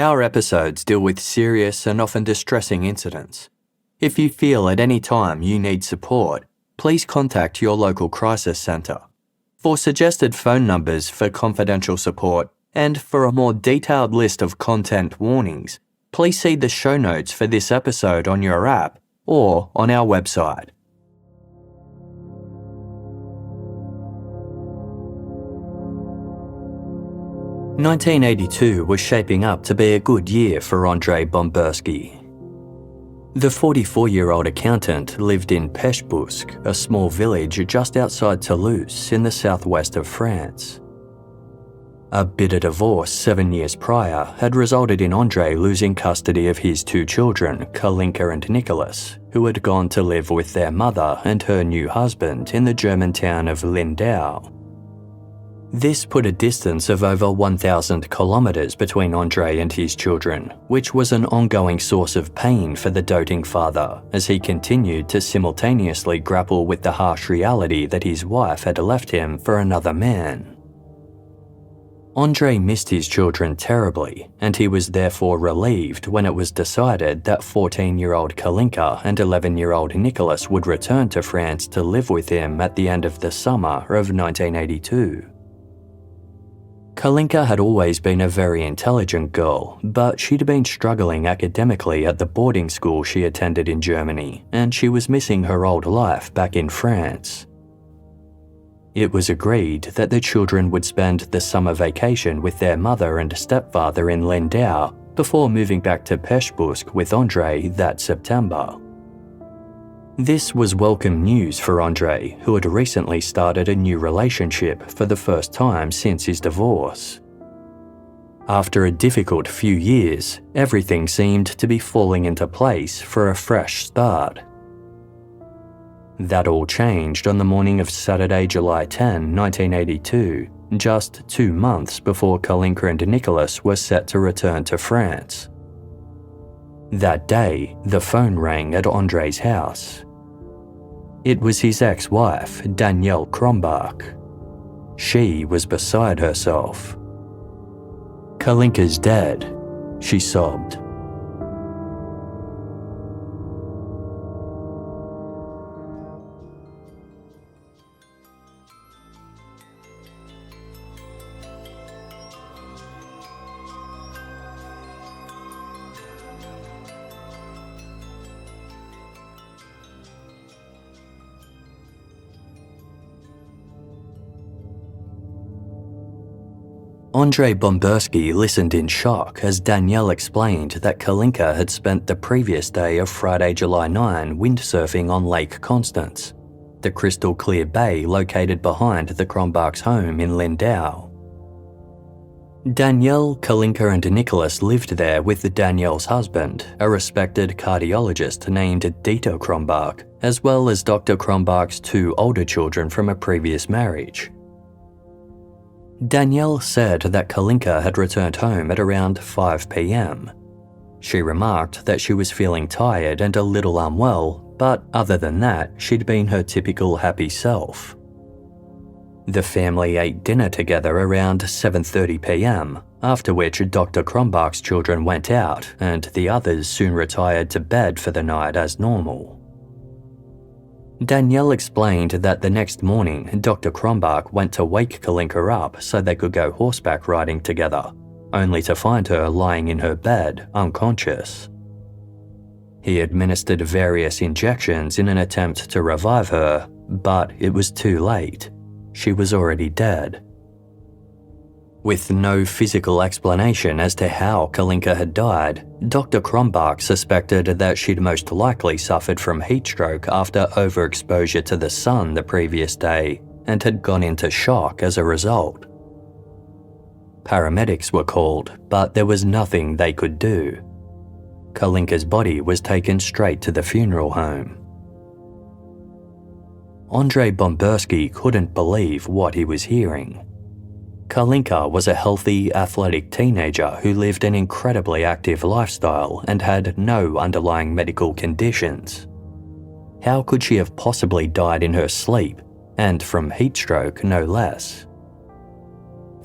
Our episodes deal with serious and often distressing incidents. If you feel at any time you need support, please contact your local crisis centre. For suggested phone numbers for confidential support and for a more detailed list of content warnings, please see the show notes for this episode on your app or on our website. "1982 was shaping up to be a good year for André Bamberski. The 44-year-old accountant lived in Peshbusk, a small village just outside Toulouse in the southwest of France. A bitter divorce 7 years prior had resulted in André losing custody of his two children, Kalinka and Nicholas, who had gone to live with their mother and her new husband in the German town of Lindau. This put a distance of over 1,000 kilometres between André and his children, which was an ongoing source of pain for the doting father as he continued to simultaneously grapple with the harsh reality that his wife had left him for another man. André missed his children terribly, and he was therefore relieved when it was decided that 14-year-old Kalinka and 11-year-old Nicholas would return to France to live with him at the end of the summer of 1982. Kalinka had always been a very intelligent girl, but she'd been struggling academically at the boarding school she attended in Germany, and she was missing her old life back in France. It was agreed that the children would spend the summer vacation with their mother and stepfather in Lindau before moving back to Peshbusk with André that September. This was welcome news for André, who had recently started a new relationship for the first time since his divorce. After a difficult few years, everything seemed to be falling into place for a fresh start. That all changed on the morning of Saturday, July 10, 1982, just 2 months before Kalinka and Nicholas were set to return to France. That day, the phone rang at André's house. It was his ex-wife, Dieter Krombach. She was beside herself. "Kalinka's dead," she sobbed. André Bamberski listened in shock as Danielle explained that Kalinka had spent the previous day of Friday, July 9 windsurfing on Lake Constance, the crystal clear bay located behind the Krombach's home in Lindau. Danielle, Kalinka and Nicholas lived there with Danielle's husband, a respected cardiologist named Dieter Krombach, as well as Dr. Krombach's 2 older children from a previous marriage. Danielle said that Kalinka had returned home at around 5 p.m. She remarked that she was feeling tired and a little unwell, but other than that, she'd been her typical happy self. The family ate dinner together around 7:30 p.m, after which Dr. Krombach's children went out and the others soon retired to bed for the night as normal. Danielle explained that the next morning, Dr. Krombach went to wake Kalinka up so they could go horseback riding together, only to find her lying in her bed, unconscious. He administered various injections in an attempt to revive her, but it was too late. She was already dead. With no physical explanation as to how Kalinka had died, Dr. Krombach suspected that she'd most likely suffered from heat stroke after overexposure to the sun the previous day and had gone into shock as a result. Paramedics were called, but there was nothing they could do. Kalinka's body was taken straight to the funeral home. André Bamberski couldn't believe what he was hearing. Kalinka was a healthy, athletic teenager who lived an incredibly active lifestyle and had no underlying medical conditions. How could she have possibly died in her sleep, and from heat stroke no less?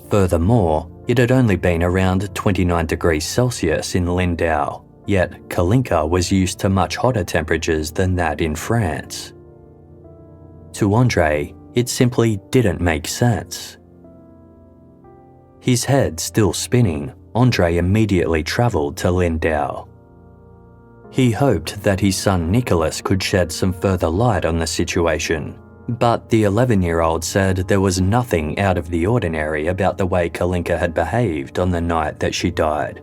Furthermore, It had only been around 29 degrees Celsius in Lindau, yet Kalinka was used to much hotter temperatures than that in France. To André, it simply didn't make sense. His head still spinning, André immediately travelled to Lindau. He hoped that his son Nicholas could shed some further light on the situation, but the 11-year-old said there was nothing out of the ordinary about the way Kalinka had behaved on the night that she died.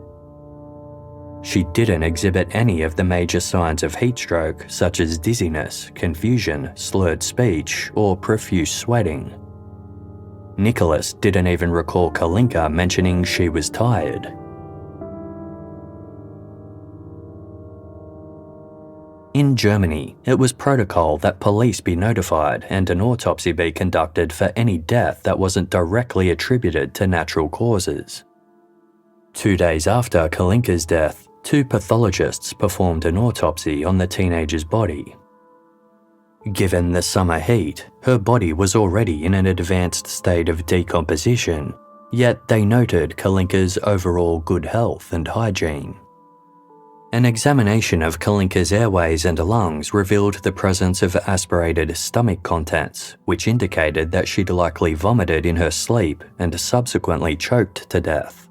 She didn't exhibit any of the major signs of heatstroke, such as dizziness, confusion, slurred speech, or profuse sweating. Nicholas didn't even recall Kalinka mentioning she was tired. In Germany, it was protocol that police be notified and an autopsy be conducted for any death that wasn't directly attributed to natural causes. 2 days after Kalinka's death, 2 pathologists performed an autopsy on the teenager's body. Given the summer heat, her body was already in an advanced state of decomposition, yet they noted Kalinka's overall good health and hygiene. An examination of Kalinka's airways and lungs revealed the presence of aspirated stomach contents, which indicated that she'd likely vomited in her sleep and subsequently choked to death.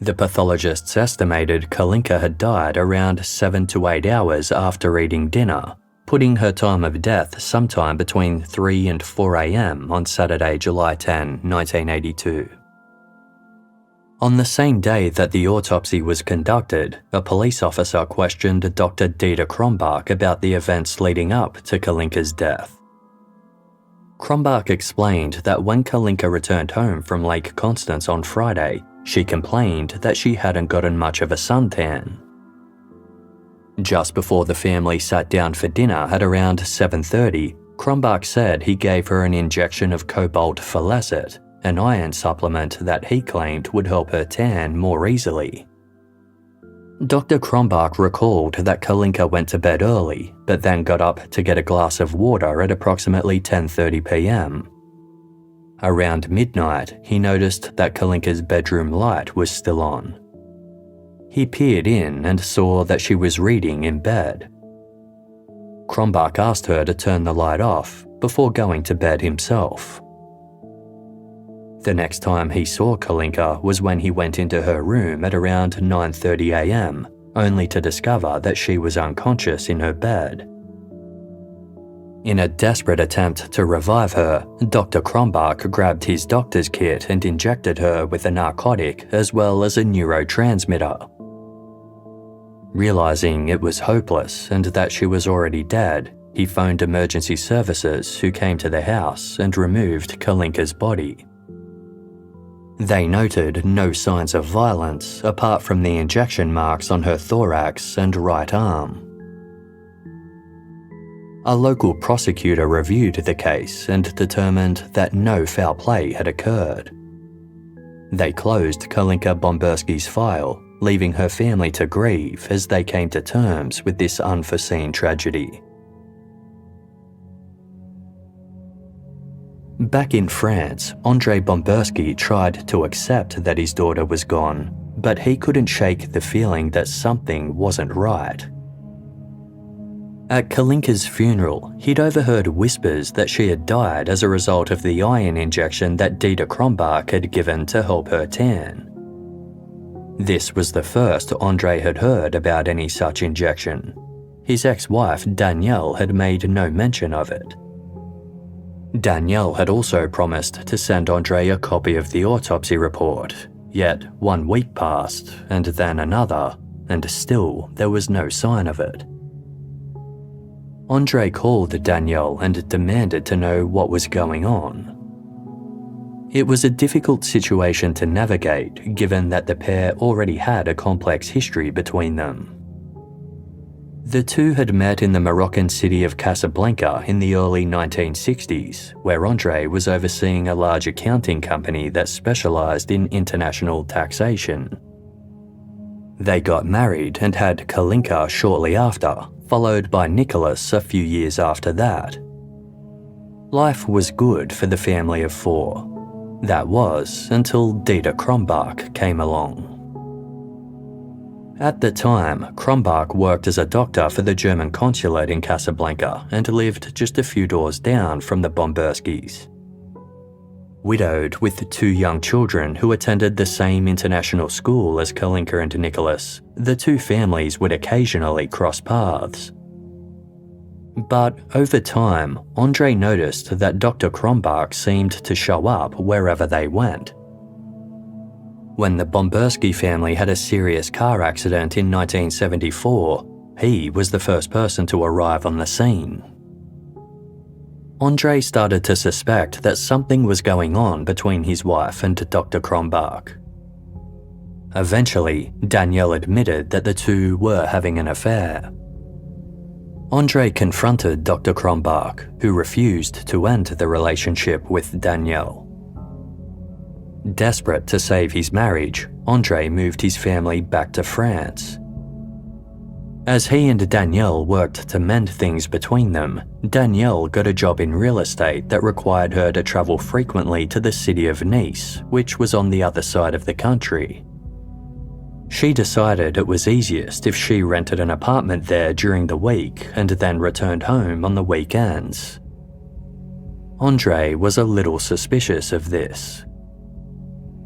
The pathologists estimated Kalinka had died around 7 to 8 hours after eating dinner, putting her time of death sometime between 3 and 4 a.m. on Saturday, July 10, 1982. On the same day that the autopsy was conducted, a police officer questioned Dr. Dieter Krombach about the events leading up to Kalinka's death. Krombach explained that when Kalinka returned home from Lake Constance on Friday, she complained that she hadn't gotten much of a suntan. Just before the family sat down for dinner at around 7:30, Krombach said he gave her an injection of cobalt folacet, an iron supplement that he claimed would help her tan more easily. Dr. Krombach recalled that Kalinka went to bed early, but then got up to get a glass of water at approximately 10:30 p.m. Around midnight, he noticed that Kalinka's bedroom light was still on. He peered in and saw that she was reading in bed. Krombach asked her to turn the light off before going to bed himself. The next time he saw Kalinka was when he went into her room at around 9:30 a.m., only to discover that she was unconscious in her bed. In a desperate attempt to revive her, Dr. Krombach grabbed his doctor's kit and injected her with a narcotic as well as a neurotransmitter. Realizing it was hopeless and that she was already dead, he phoned emergency services who came to the house and removed Kalinka's body. They noted no signs of violence apart from the injection marks on her thorax and right arm. A local prosecutor reviewed the case and determined that no foul play had occurred. They closed Kalinka Bamberski's file, leaving her family to grieve as they came to terms with this unforeseen tragedy. Back in France, André Bamberski tried to accept that his daughter was gone, but he couldn't shake the feeling that something wasn't right. At Kalinka's funeral, he'd overheard whispers that she had died as a result of the iron injection that Dieter Krombach had given to help her tan. This was the first André had heard about any such injection. His ex-wife Danielle had made no mention of it. Danielle had also promised to send André a copy of the autopsy report, yet 1 week passed, and then another, and still there was no sign of it. André called Danielle and demanded to know what was going on. It was a difficult situation to navigate, given that the pair already had a complex history between them. The two had met in the Moroccan city of Casablanca in the early 1960s, where André was overseeing a large accounting company that specialized in international taxation. They got married and had Kalinka shortly after, followed by Nicholas a few years after that. Life was good for the family of 4. That was until Dieter Krombach came along. At the time, Krombach worked as a doctor for the German consulate in Casablanca and lived just a few doors down from the Bamberskis. Widowed with 2 young children who attended the same international school as Kalinka and Nicholas, the 2 families would occasionally cross paths. But over time, André noticed that Dr. Krombach seemed to show up wherever they went. When the Bamberski family had a serious car accident in 1974, he was the first person to arrive on the scene. André started to suspect that something was going on between his wife and Dr. Krombach. Eventually, Danielle admitted that the 2 were having an affair. André confronted Dr. Krombach, who refused to end the relationship with Danielle. Desperate to save his marriage, André moved his family back to France. As he and Danielle worked to mend things between them, Danielle got a job in real estate that required her to travel frequently to the city of Nice, which was on the other side of the country. She decided it was easiest if she rented an apartment there during the week and then returned home on the weekends. André was a little suspicious of this.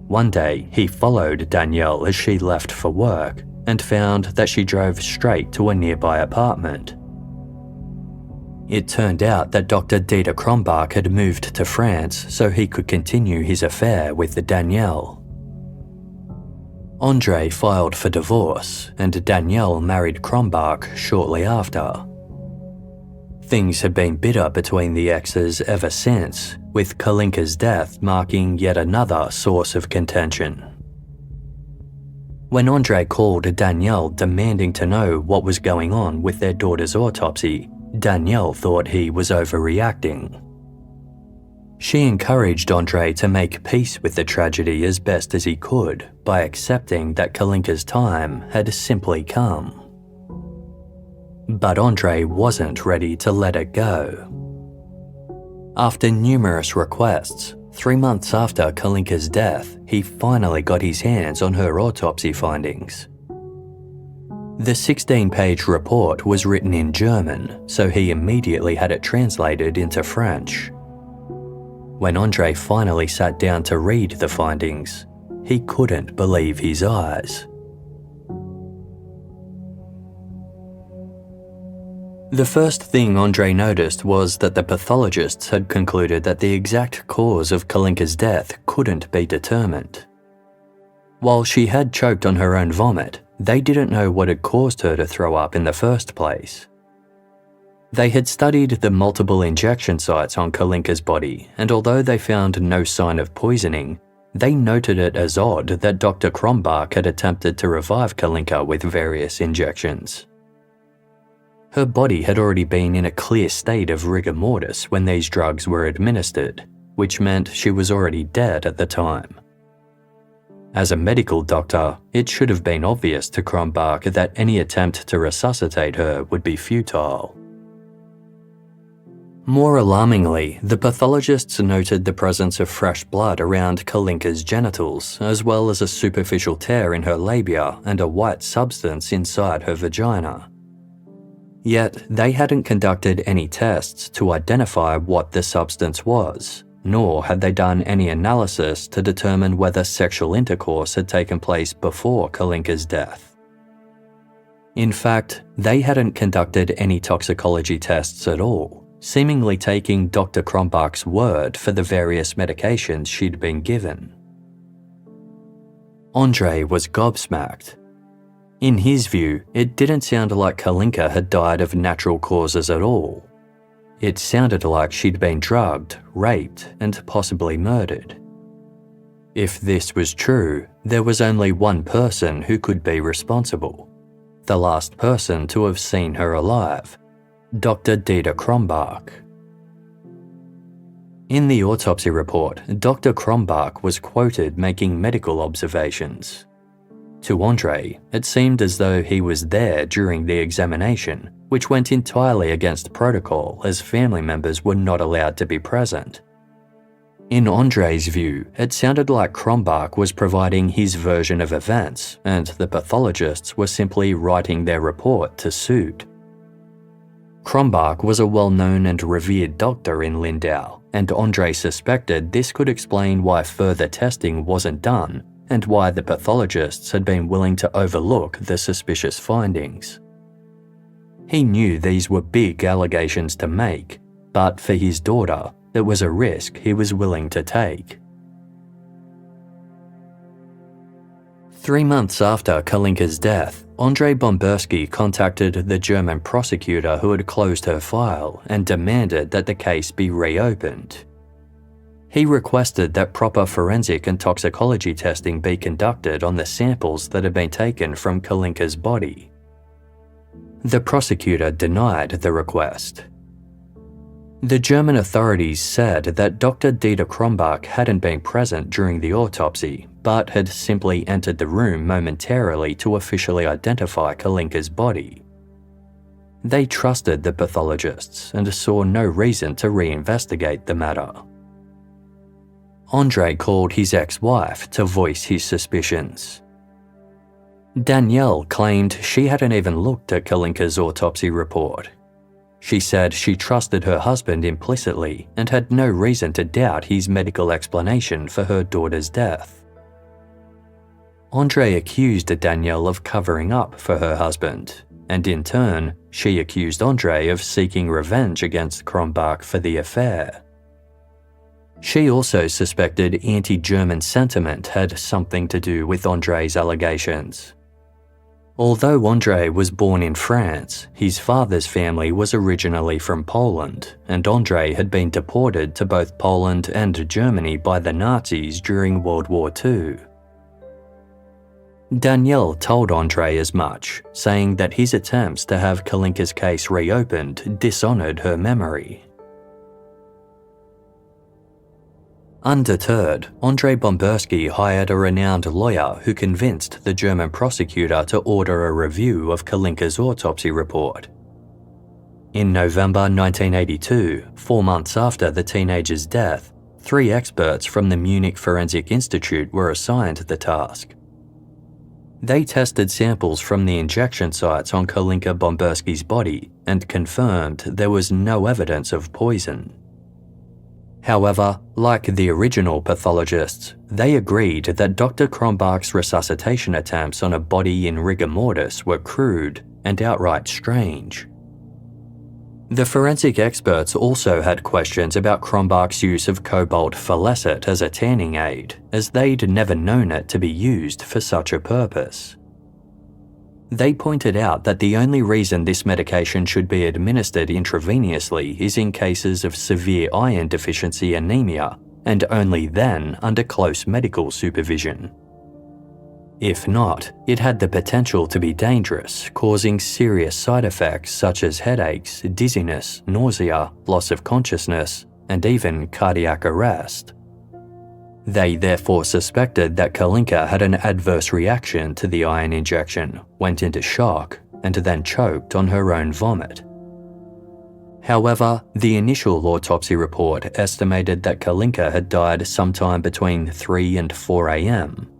One day, he followed Danielle as she left for work and found that she drove straight to a nearby apartment. It turned out that Dr. Dieter Krombach had moved to France so he could continue his affair with Danielle. André filed for divorce and Danielle married Krombach shortly after. Things had been bitter between the exes ever since, with Kalinka's death marking yet another source of contention. When André called Danielle demanding to know what was going on with their daughter's autopsy, Danielle thought he was overreacting. She encouraged André to make peace with the tragedy as best as he could by accepting that Kalinka's time had simply come. But André wasn't ready to let it go. After numerous requests, 3 months after Kalinka's death, he finally got his hands on her autopsy findings. The 16-page report was written in German, so he immediately had it translated into French. When André finally sat down to read the findings, he couldn't believe his eyes. The first thing André noticed was that the pathologists had concluded that the exact cause of Kalinka's death couldn't be determined. While she had choked on her own vomit, they didn't know what had caused her to throw up in the first place. They had studied the multiple injection sites on Kalinka's body, and although they found no sign of poisoning, they noted it as odd that Dr. Krombach had attempted to revive Kalinka with various injections. Her body had already been in a clear state of rigor mortis when these drugs were administered, which meant she was already dead at the time. As a medical doctor, it should have been obvious to Krombach that any attempt to resuscitate her would be futile. More alarmingly, the pathologists noted the presence of fresh blood around Kalinka's genitals, as well as a superficial tear in her labia and a white substance inside her vagina. Yet, they hadn't conducted any tests to identify what the substance was, nor had they done any analysis to determine whether sexual intercourse had taken place before Kalinka's death. In fact, they hadn't conducted any toxicology tests at all, seemingly taking Dr. Krombach's word for the various medications she'd been given. André was gobsmacked. In his view, it didn't sound like Kalinka had died of natural causes at all. It sounded like she'd been drugged, raped, and possibly murdered. If this was true, there was only one person who could be responsible. The last person to have seen her alive, Dr. Dieter Krombach. In the autopsy report, Dr. Krombach was quoted making medical observations. To André, it seemed as though he was there during the examination, which went entirely against protocol as family members were not allowed to be present. In André's view, it sounded like Krombach was providing his version of events, and the pathologists were simply writing their report to suit. Krombach was a well-known and revered doctor in Lindau, and André suspected this could explain why further testing wasn't done and why the pathologists had been willing to overlook the suspicious findings. He knew these were big allegations to make, but for his daughter, it was a risk he was willing to take. 3 months after Kalinka's death, André Bamberski contacted the German prosecutor who had closed her file and demanded that the case be reopened. He requested that proper forensic and toxicology testing be conducted on the samples that had been taken from Kalinka's body. The prosecutor denied the request. The German authorities said that Dr. Dieter Krombach hadn't been present during the autopsy, but had simply entered the room momentarily to officially identify Kalinka's body. They trusted the pathologists and saw no reason to reinvestigate the matter. André called his ex-wife to voice his suspicions. Danielle claimed she hadn't even looked at Kalinka's autopsy report. She said she trusted her husband implicitly and had no reason to doubt his medical explanation for her daughter's death. André accused Danielle of covering up for her husband, and in turn, she accused André of seeking revenge against Krombach for the affair. She also suspected anti-German sentiment had something to do with André's allegations. Although André was born in France, his father's family was originally from Poland, and André had been deported to both Poland and Germany by the Nazis during World War II. Danielle told André as much, saying that his attempts to have Kalinka's case reopened dishonoured her memory. Undeterred, André Bamberski hired a renowned lawyer who convinced the German prosecutor to order a review of Kalinka's autopsy report. In November 1982, 4 months after the teenager's death, 3 experts from the Munich Forensic Institute were assigned the task. They tested samples from the injection sites on Kalinka Bamberski's body and confirmed there was no evidence of poison. However, like the original pathologists, they agreed that Dr. Krombach's resuscitation attempts on a body in rigor mortis were crude and outright strange. The forensic experts also had questions about Krombach's use of cobalt phalacet as a tanning aid, as they'd never known it to be used for such a purpose. They pointed out that the only reason this medication should be administered intravenously is in cases of severe iron deficiency anemia, and only then under close medical supervision. If not, it had the potential to be dangerous, causing serious side effects such as headaches, dizziness, nausea, loss of consciousness, and even cardiac arrest. They therefore suspected that Kalinka had an adverse reaction to the iron injection, went into shock, and then choked on her own vomit. However, the initial autopsy report estimated that Kalinka had died sometime between 3 and 4 a.m.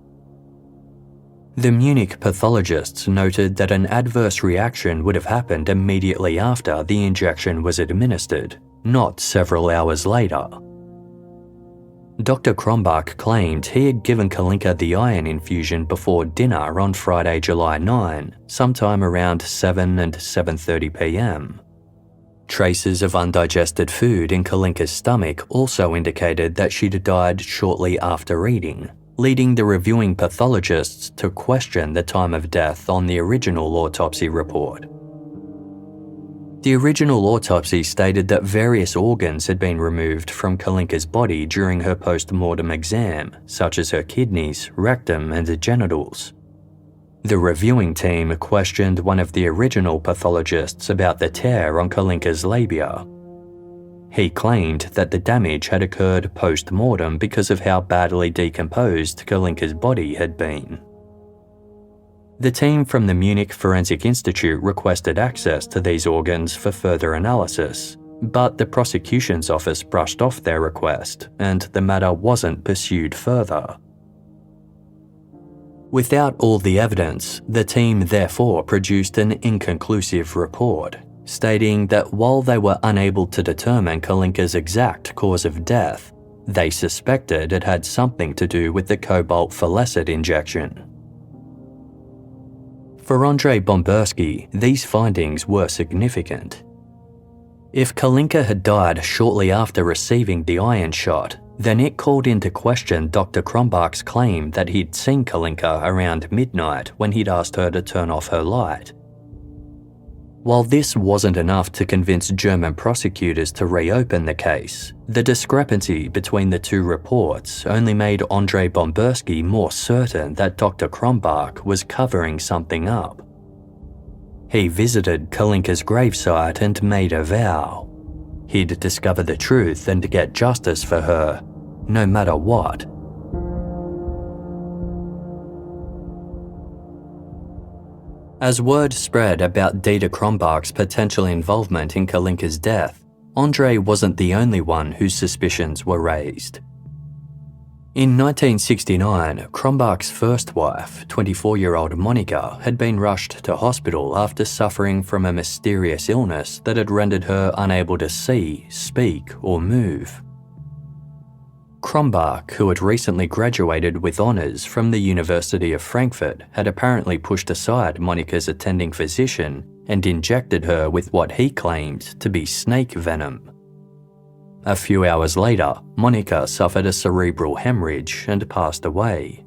The Munich pathologists noted that an adverse reaction would have happened immediately after the injection was administered, not several hours later. Dr. Krombach claimed he had given Kalinka the iron infusion before dinner on Friday, July 9, sometime around 7 and 7:30 p.m. Traces of undigested food in Kalinka's stomach also indicated that she'd died shortly after eating, leading the reviewing pathologists to question the time of death on the original autopsy report. The original autopsy stated that various organs had been removed from Kalinka's body during her post-mortem exam, such as her kidneys, rectum, and genitals. The reviewing team questioned one of the original pathologists about the tear on Kalinka's labia. He claimed that the damage had occurred post-mortem because of how badly decomposed Kalinka's body had been. The team from the Munich Forensic Institute requested access to these organs for further analysis, but the prosecution's office brushed off their request and the matter wasn't pursued further. Without all the evidence, the team therefore produced an inconclusive report, stating that while they were unable to determine Kalinka's exact cause of death, they suspected it had something to do with the cobalt falecid injection. For André Bamberski, these findings were significant. If Kalinka had died shortly after receiving the iron shot, then it called into question Dr. Krombach's claim that he'd seen Kalinka around midnight when he'd asked her to turn off her light. While this wasn't enough to convince German prosecutors to reopen the case, the discrepancy between the two reports only made André Bamberski more certain that Dr. Krombach was covering something up. He visited Kalinka's gravesite and made a vow. He'd discover the truth and get justice for her, no matter what. As word spread about Dieter Krombach's potential involvement in Kalinka's death, André wasn't the only one whose suspicions were raised. In 1969, Krombach's first wife, 24-year-old Monika, had been rushed to hospital after suffering from a mysterious illness that had rendered her unable to see, speak, or move. Krombach, who had recently graduated with honours from the University of Frankfurt, had apparently pushed aside Monika's attending physician and injected her with what he claimed to be snake venom. A few hours later, Monika suffered a cerebral hemorrhage and passed away.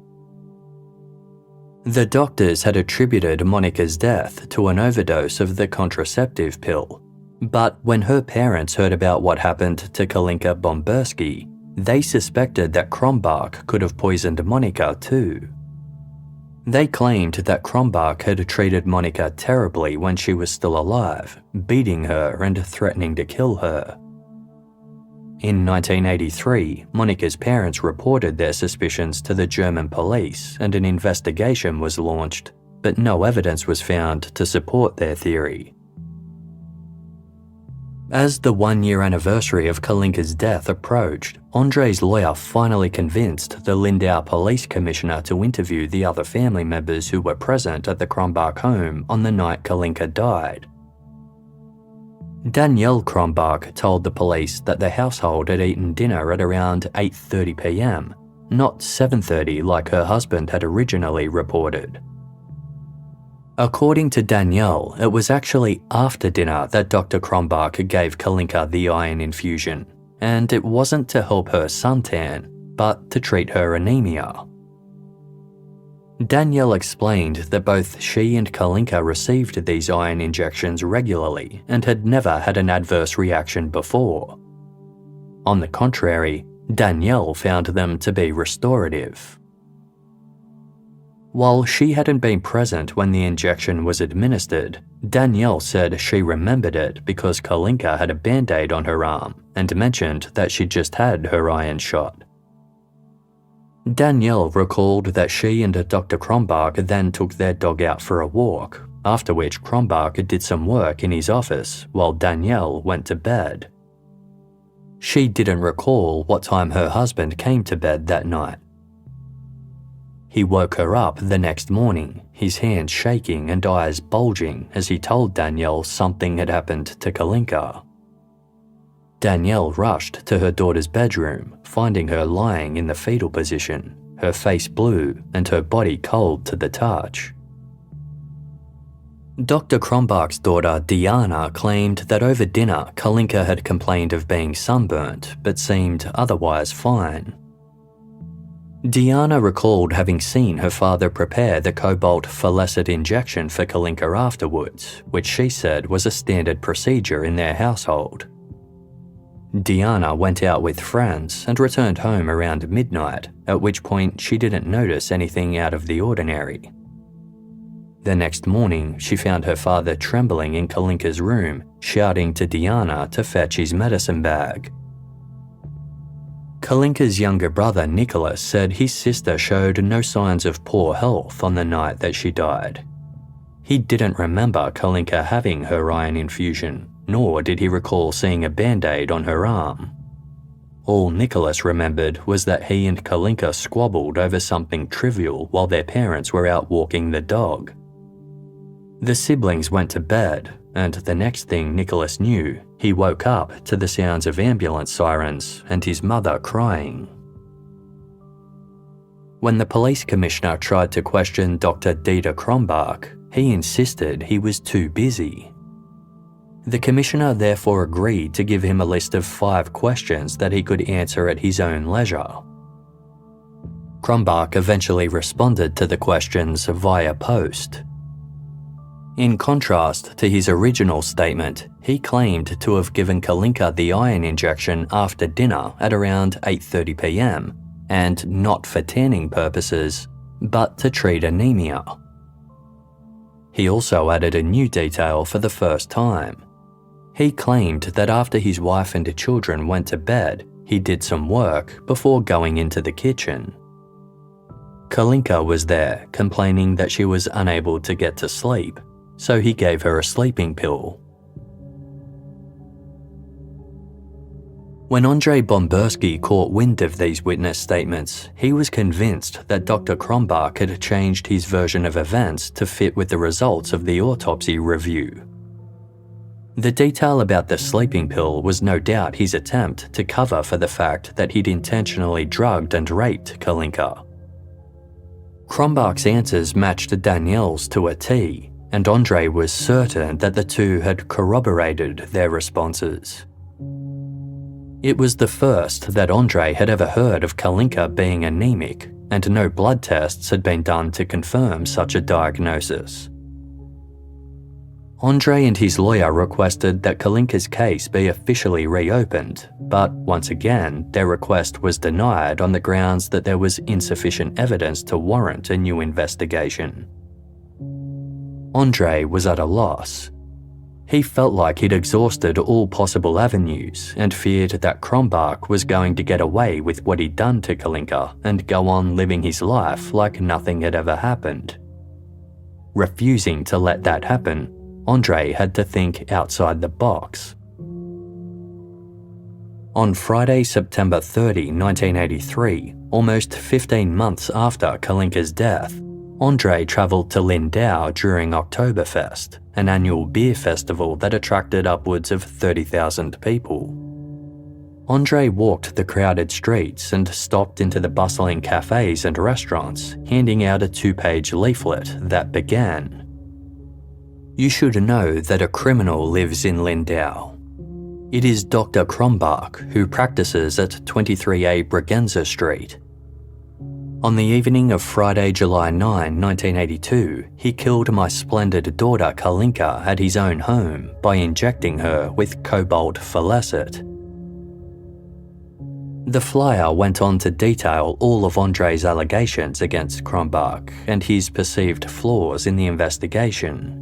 The doctors had attributed Monika's death to an overdose of the contraceptive pill, but when her parents heard about what happened to Kalinka Bamberski, they suspected that Krombach could have poisoned Monika too. They claimed that Krombach had treated Monika terribly when she was still alive, beating her and threatening to kill her. In 1983, Monika's parents reported their suspicions to the German police and an investigation was launched, but no evidence was found to support their theory. As the one-year anniversary of Kalinka's death approached, André's lawyer finally convinced the Lindau police commissioner to interview the other family members who were present at the Krombach home on the night Kalinka died. Danielle Krombach told the police that the household had eaten dinner at around 8:30 p.m., not 7:30 like her husband had originally reported. According to Danielle, it was actually after dinner that Dr. Krombach gave Kalinka the iron infusion, and it wasn't to help her suntan, but to treat her anemia. Danielle explained that both she and Kalinka received these iron injections regularly and had never had an adverse reaction before. On the contrary, Danielle found them to be restorative. While she hadn't been present when the injection was administered, Danielle said she remembered it because Kalinka had a band-aid on her arm and mentioned that she'd just had her iron shot. Danielle recalled that she and Dr. Krombach then took their dog out for a walk, after which Krombach did some work in his office while Danielle went to bed. She didn't recall what time her husband came to bed that night. He woke her up the next morning, his hands shaking and eyes bulging as he told Danielle something had happened to Kalinka. Danielle rushed to her daughter's bedroom, finding her lying in the fetal position, her face blue and her body cold to the touch. Dr. Krombach's daughter Diana claimed that over dinner Kalinka had complained of being sunburnt but seemed otherwise fine. Diana recalled having seen her father prepare the cobalt falecid injection for Kalinka afterwards, which she said was a standard procedure in their household. Diana went out with friends and returned home around midnight, at which point she didn't notice anything out of the ordinary. The next morning, she found her father trembling in Kalinka's room, shouting to Diana to fetch his medicine bag. Kalinka's younger brother Nicholas said his sister showed no signs of poor health on the night that she died. He didn't remember Kalinka having her iron infusion, nor did he recall seeing a band-aid on her arm. All Nicholas remembered was that he and Kalinka squabbled over something trivial while their parents were out walking the dog. The siblings went to bed, and the next thing Nicholas knew, he woke up to the sounds of ambulance sirens and his mother crying. When the police commissioner tried to question Dr. Dieter Krombach, he insisted he was too busy. The commissioner therefore agreed to give him a list of 5 questions that he could answer at his own leisure. Krombach eventually responded to the questions via post. In contrast to his original statement, he claimed to have given Kalinka the iron injection after dinner at around 8:30 p.m, and not for tanning purposes, but to treat anemia. He also added a new detail for the first time. He claimed that after his wife and children went to bed, he did some work before going into the kitchen. Kalinka was there complaining that she was unable to get to sleep, so he gave her a sleeping pill. When André Bamberski caught wind of these witness statements, he was convinced that Dr. Krombach had changed his version of events to fit with the results of the autopsy review. The detail about the sleeping pill was no doubt his attempt to cover for the fact that he'd intentionally drugged and raped Kalinka. Krombach's answers matched Danielle's to a T, and André was certain that the two had corroborated their responses. It was the first that André had ever heard of Kalinka being anemic, and no blood tests had been done to confirm such a diagnosis. André and his lawyer requested that Kalinka's case be officially reopened, but once again, their request was denied on the grounds that there was insufficient evidence to warrant a new investigation. André was at a loss. He felt like he'd exhausted all possible avenues and feared that Krombach was going to get away with what he'd done to Kalinka and go on living his life like nothing had ever happened. Refusing to let that happen, André had to think outside the box. On Friday, September 30, 1983, almost 15 months after Kalinka's death, André travelled to Lindau during Oktoberfest, an annual beer festival that attracted upwards of 30,000 people. André walked the crowded streets and stopped into the bustling cafes and restaurants, handing out a 2-page leaflet that began, "You should know that a criminal lives in Lindau. It is Dr. Krombach, who practices at 23A Bregenzer Street. On the evening of Friday, July 9, 1982, he killed my splendid daughter Kalinka at his own home by injecting her with cobalt folacet." The flyer went on to detail all of André's allegations against Krombach and his perceived flaws in the investigation.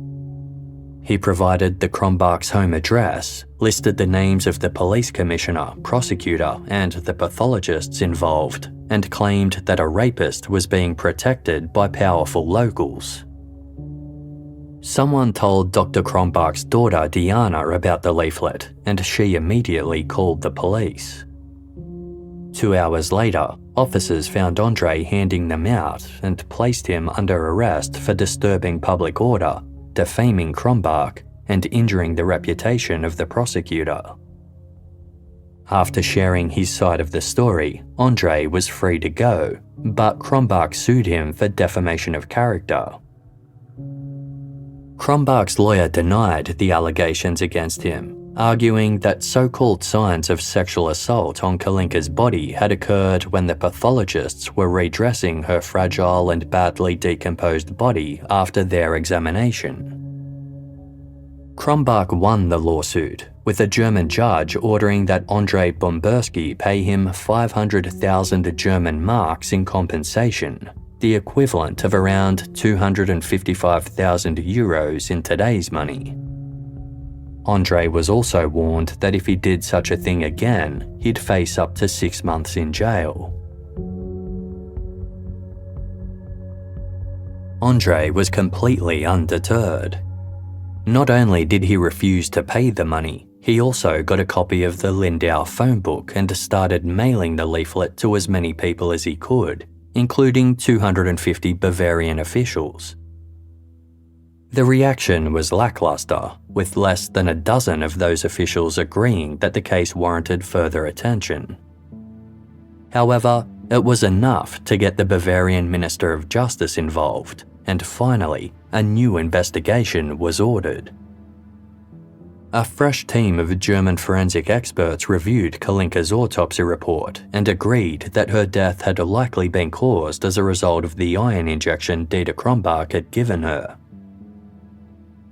He provided the Krombach's home address, listed the names of the police commissioner, prosecutor, and the pathologists involved, and claimed that a rapist was being protected by powerful locals. Someone told Dr. Krombach's daughter Diana about the leaflet, and she immediately called the police. 2 hours later, officers found André handing them out and placed him under arrest for disturbing public order, defaming Krombach, and injuring the reputation of the prosecutor. After sharing his side of the story, André was free to go, but Krombach sued him for defamation of character. Krombach's lawyer denied the allegations against him, arguing that so-called signs of sexual assault on Kalinka's body had occurred when the pathologists were redressing her fragile and badly decomposed body after their examination. Krombach won the lawsuit, with a German judge ordering that André Bamberski pay him 500,000 German marks in compensation, the equivalent of around 255,000 euros in today's money. André was also warned that if he did such a thing again, he'd face up to 6 months in jail. André was completely undeterred. Not only did he refuse to pay the money, he also got a copy of the Lindau phone book and started mailing the leaflet to as many people as he could, including 250 Bavarian officials. The reaction was lackluster, with less than a dozen of those officials agreeing that the case warranted further attention. However, it was enough to get the Bavarian Minister of Justice involved, and finally, a new investigation was ordered. A fresh team of German forensic experts reviewed Kalinka's autopsy report and agreed that her death had likely been caused as a result of the iron injection Dieter Krombach had given her.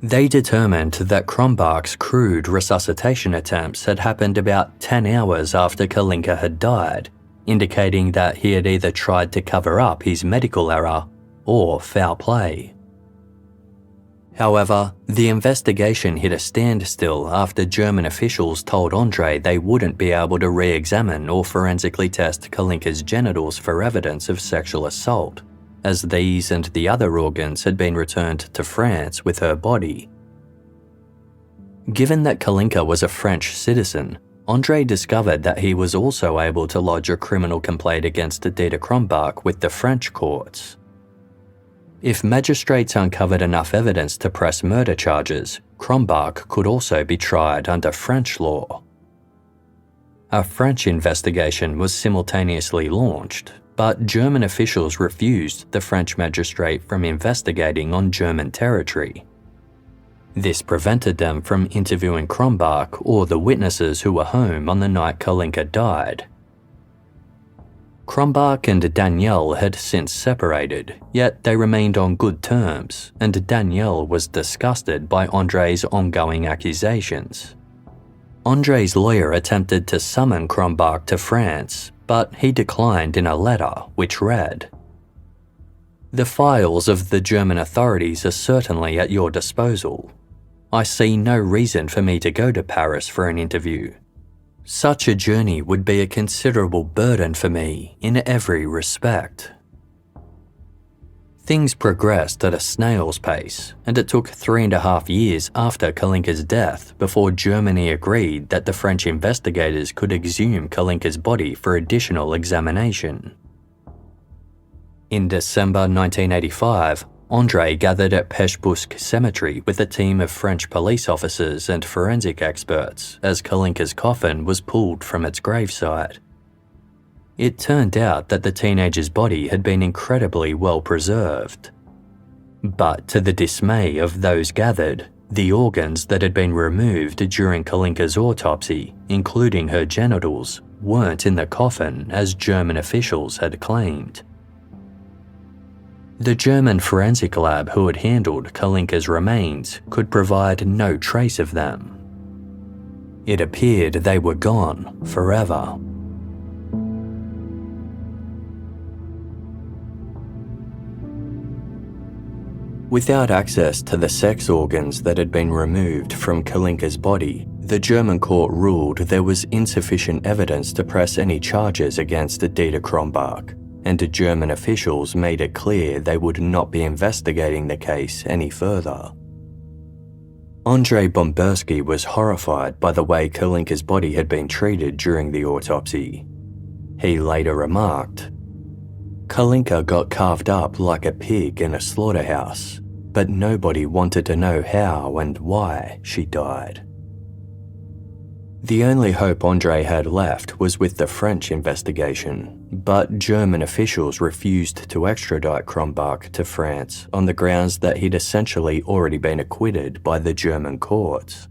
They determined that Krombach's crude resuscitation attempts had happened about 10 hours after Kalinka had died, indicating that he had either tried to cover up his medical error or foul play. However, the investigation hit a standstill after German officials told André they wouldn't be able to re-examine or forensically test Kalinka's genitals for evidence of sexual assault, as these and the other organs had been returned to France with her body. Given that Kalinka was a French citizen, André discovered that he was also able to lodge a criminal complaint against Dieter Krombach with the French courts. If magistrates uncovered enough evidence to press murder charges, Krombach could also be tried under French law. A French investigation was simultaneously launched, but German officials refused the French magistrate from investigating on German territory. This prevented them from interviewing Krombach or the witnesses who were home on the night Kalinka died. Krombach and Danielle had since separated, yet they remained on good terms, and Danielle was disgusted by André's ongoing accusations. André's lawyer attempted to summon Krombach to France, but he declined in a letter which read, "The files of the German authorities are certainly at your disposal. I see no reason for me to go to Paris for an interview. Such a journey would be a considerable burden for me in every respect." Things progressed at a snail's pace, and it took 3.5 years after Kalinka's death before Germany agreed that the French investigators could exhume Kalinka's body for additional examination. In December 1985, André gathered at Peshbusk Cemetery with a team of French police officers and forensic experts as Kalinka's coffin was pulled from its gravesite. It turned out that the teenager's body had been incredibly well preserved. But to the dismay of those gathered, the organs that had been removed during Kalinka's autopsy, including her genitals, weren't in the coffin as German officials had claimed. The German forensic lab who had handled Kalinka's remains could provide no trace of them. It appeared they were gone forever. Without access to the sex organs that had been removed from Kalinka's body, the German court ruled there was insufficient evidence to press any charges against Dieter Krombach, and the German officials made it clear they would not be investigating the case any further. André Bamberski was horrified by the way Kalinka's body had been treated during the autopsy. He later remarked, "Kalinka got carved up like a pig in a slaughterhouse, but nobody wanted to know how and why she died." The only hope André had left was with the French investigation, but German officials refused to extradite Krombach to France on the grounds that he'd essentially already been acquitted by the German courts.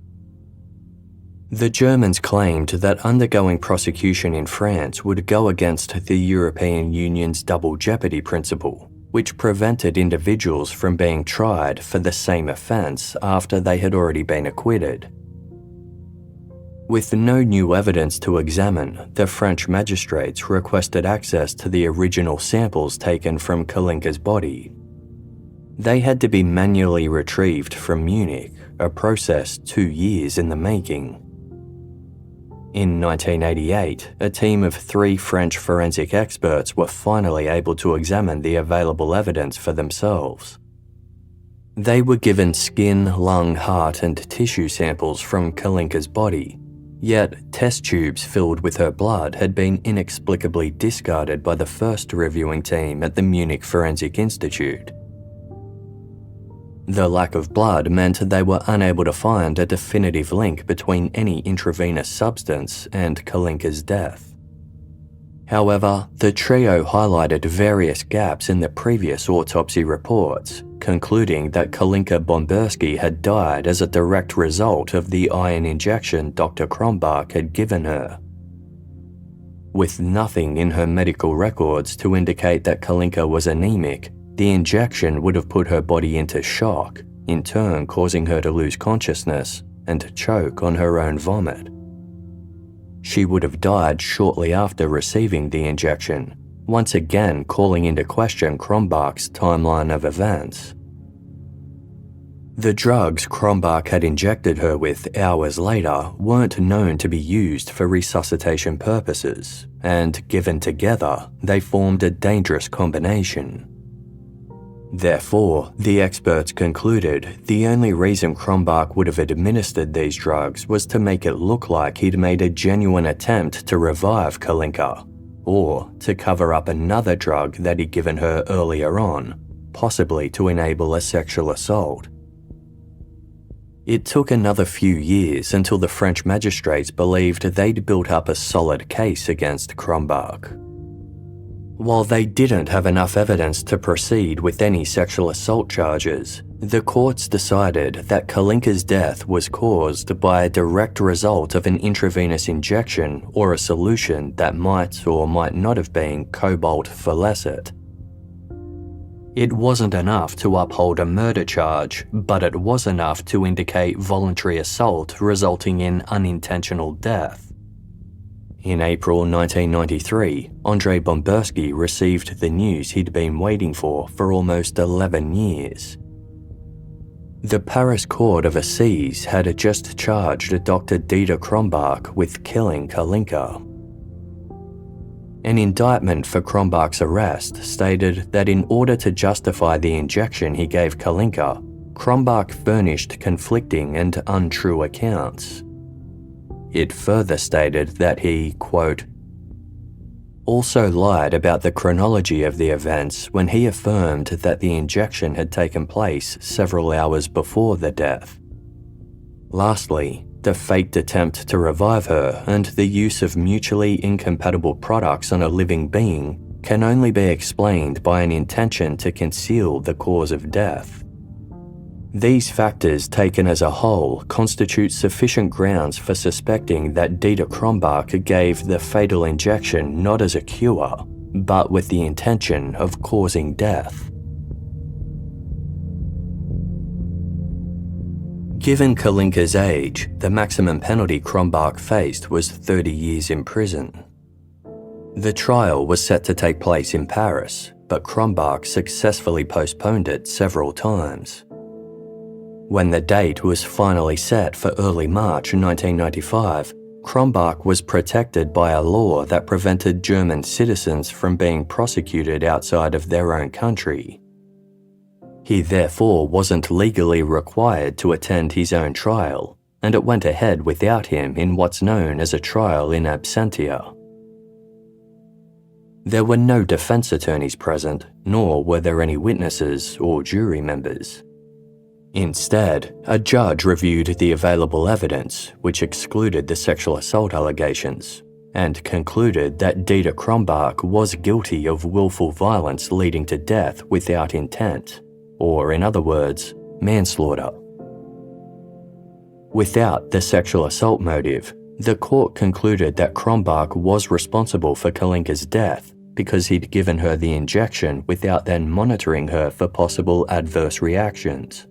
The Germans claimed that undergoing prosecution in France would go against the European Union's double jeopardy principle, which prevented individuals from being tried for the same offence after they had already been acquitted. With no new evidence to examine, the French magistrates requested access to the original samples taken from Kalinka's body. They had to be manually retrieved from Munich, a process 2 years in the making. In 1988, a team of 3 French forensic experts were finally able to examine the available evidence for themselves. They were given skin, lung, heart, and tissue samples from Kalinka's body, yet test tubes filled with her blood had been inexplicably discarded by the first reviewing team at the Munich Forensic Institute. The lack of blood meant they were unable to find a definitive link between any intravenous substance and Kalinka's death. However, the trio highlighted various gaps in the previous autopsy reports, concluding that Kalinka Bamberski had died as a direct result of the iron injection Dr. Krombach had given her. With nothing in her medical records to indicate that Kalinka was anemic, the injection would have put her body into shock, in turn causing her to lose consciousness and choke on her own vomit. She would have died shortly after receiving the injection, once again calling into question Krombach's timeline of events. The drugs Krombach had injected her with hours later weren't known to be used for resuscitation purposes, and given together, they formed a dangerous combination. Therefore, the experts concluded the only reason Krombach would have administered these drugs was to make it look like he'd made a genuine attempt to revive Kalinka, or to cover up another drug that he'd given her earlier on, possibly to enable a sexual assault. It took another few years until the French magistrates believed they'd built up a solid case against Krombach. While they didn't have enough evidence to proceed with any sexual assault charges, the courts decided that Kalinka's death was caused by a direct result of an intravenous injection or a solution that might or might not have been cobalt folacet. It wasn't enough to uphold a murder charge, but it was enough to indicate voluntary assault resulting in unintentional death. In April 1993, André Bamberski received the news he'd been waiting for almost 11 years. The Paris Court of Assize had just charged Dr. Dieter Krombach with killing Kalinka. An indictment for Krombach's arrest stated that in order to justify the injection he gave Kalinka, Krombach furnished conflicting and untrue accounts. It further stated that he, quote, also lied about the chronology of the events when he affirmed that the injection had taken place several hours before the death. Lastly, the faked attempt to revive her and the use of mutually incompatible products on a living being can only be explained by an intention to conceal the cause of death. These factors taken as a whole constitute sufficient grounds for suspecting that Dieter Krombach gave the fatal injection not as a cure, but with the intention of causing death. Given Kalinka's age, the maximum penalty Krombach faced was 30 years in prison. The trial was set to take place in Paris, but Krombach successfully postponed it several times. When the date was finally set for early March 1995, Krombach was protected by a law that prevented German citizens from being prosecuted outside of their own country. He therefore wasn't legally required to attend his own trial, and it went ahead without him in what's known as a trial in absentia. There were no defense attorneys present, nor were there any witnesses or jury members. Instead, a judge reviewed the available evidence, which excluded the sexual assault allegations, and concluded that Dieter Krombach was guilty of willful violence leading to death without intent, or in other words, manslaughter. Without the sexual assault motive, the court concluded that Krombach was responsible for Kalinka's death because he'd given her the injection without then monitoring her for possible adverse reactions.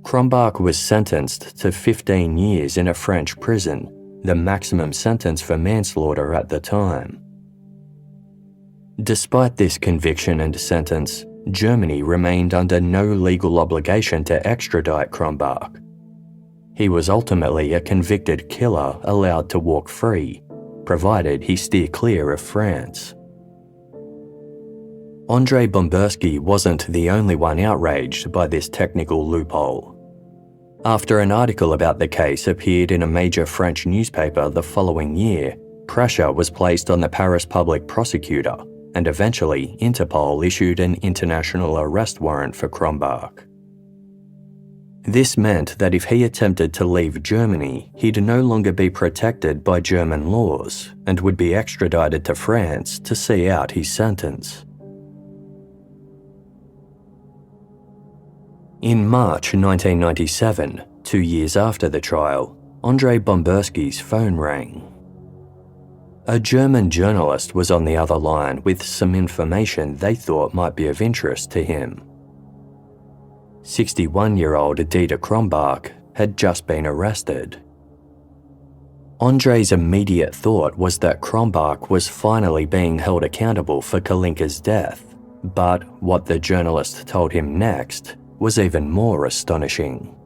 Krombach was sentenced to 15 years in a French prison, the maximum sentence for manslaughter at the time. Despite this conviction and sentence, Germany remained under no legal obligation to extradite Krombach. He was ultimately a convicted killer allowed to walk free, provided he steer clear of France. André Bamberski wasn't the only one outraged by this technical loophole. After an article about the case appeared in a major French newspaper the following year, pressure was placed on the Paris public prosecutor, and eventually Interpol issued an international arrest warrant for Krombach. This meant that if he attempted to leave Germany, he'd no longer be protected by German laws and would be extradited to France to see out his sentence. In March 1997, 2 years after the trial, André Bamberski's phone rang. A German journalist was on the other line with some information they thought might be of interest to him. 61-year-old Dieter Krombach had just been arrested. André's immediate thought was that Krombach was finally being held accountable for Kalinka's death, but what the journalist told him next was even more astonishing.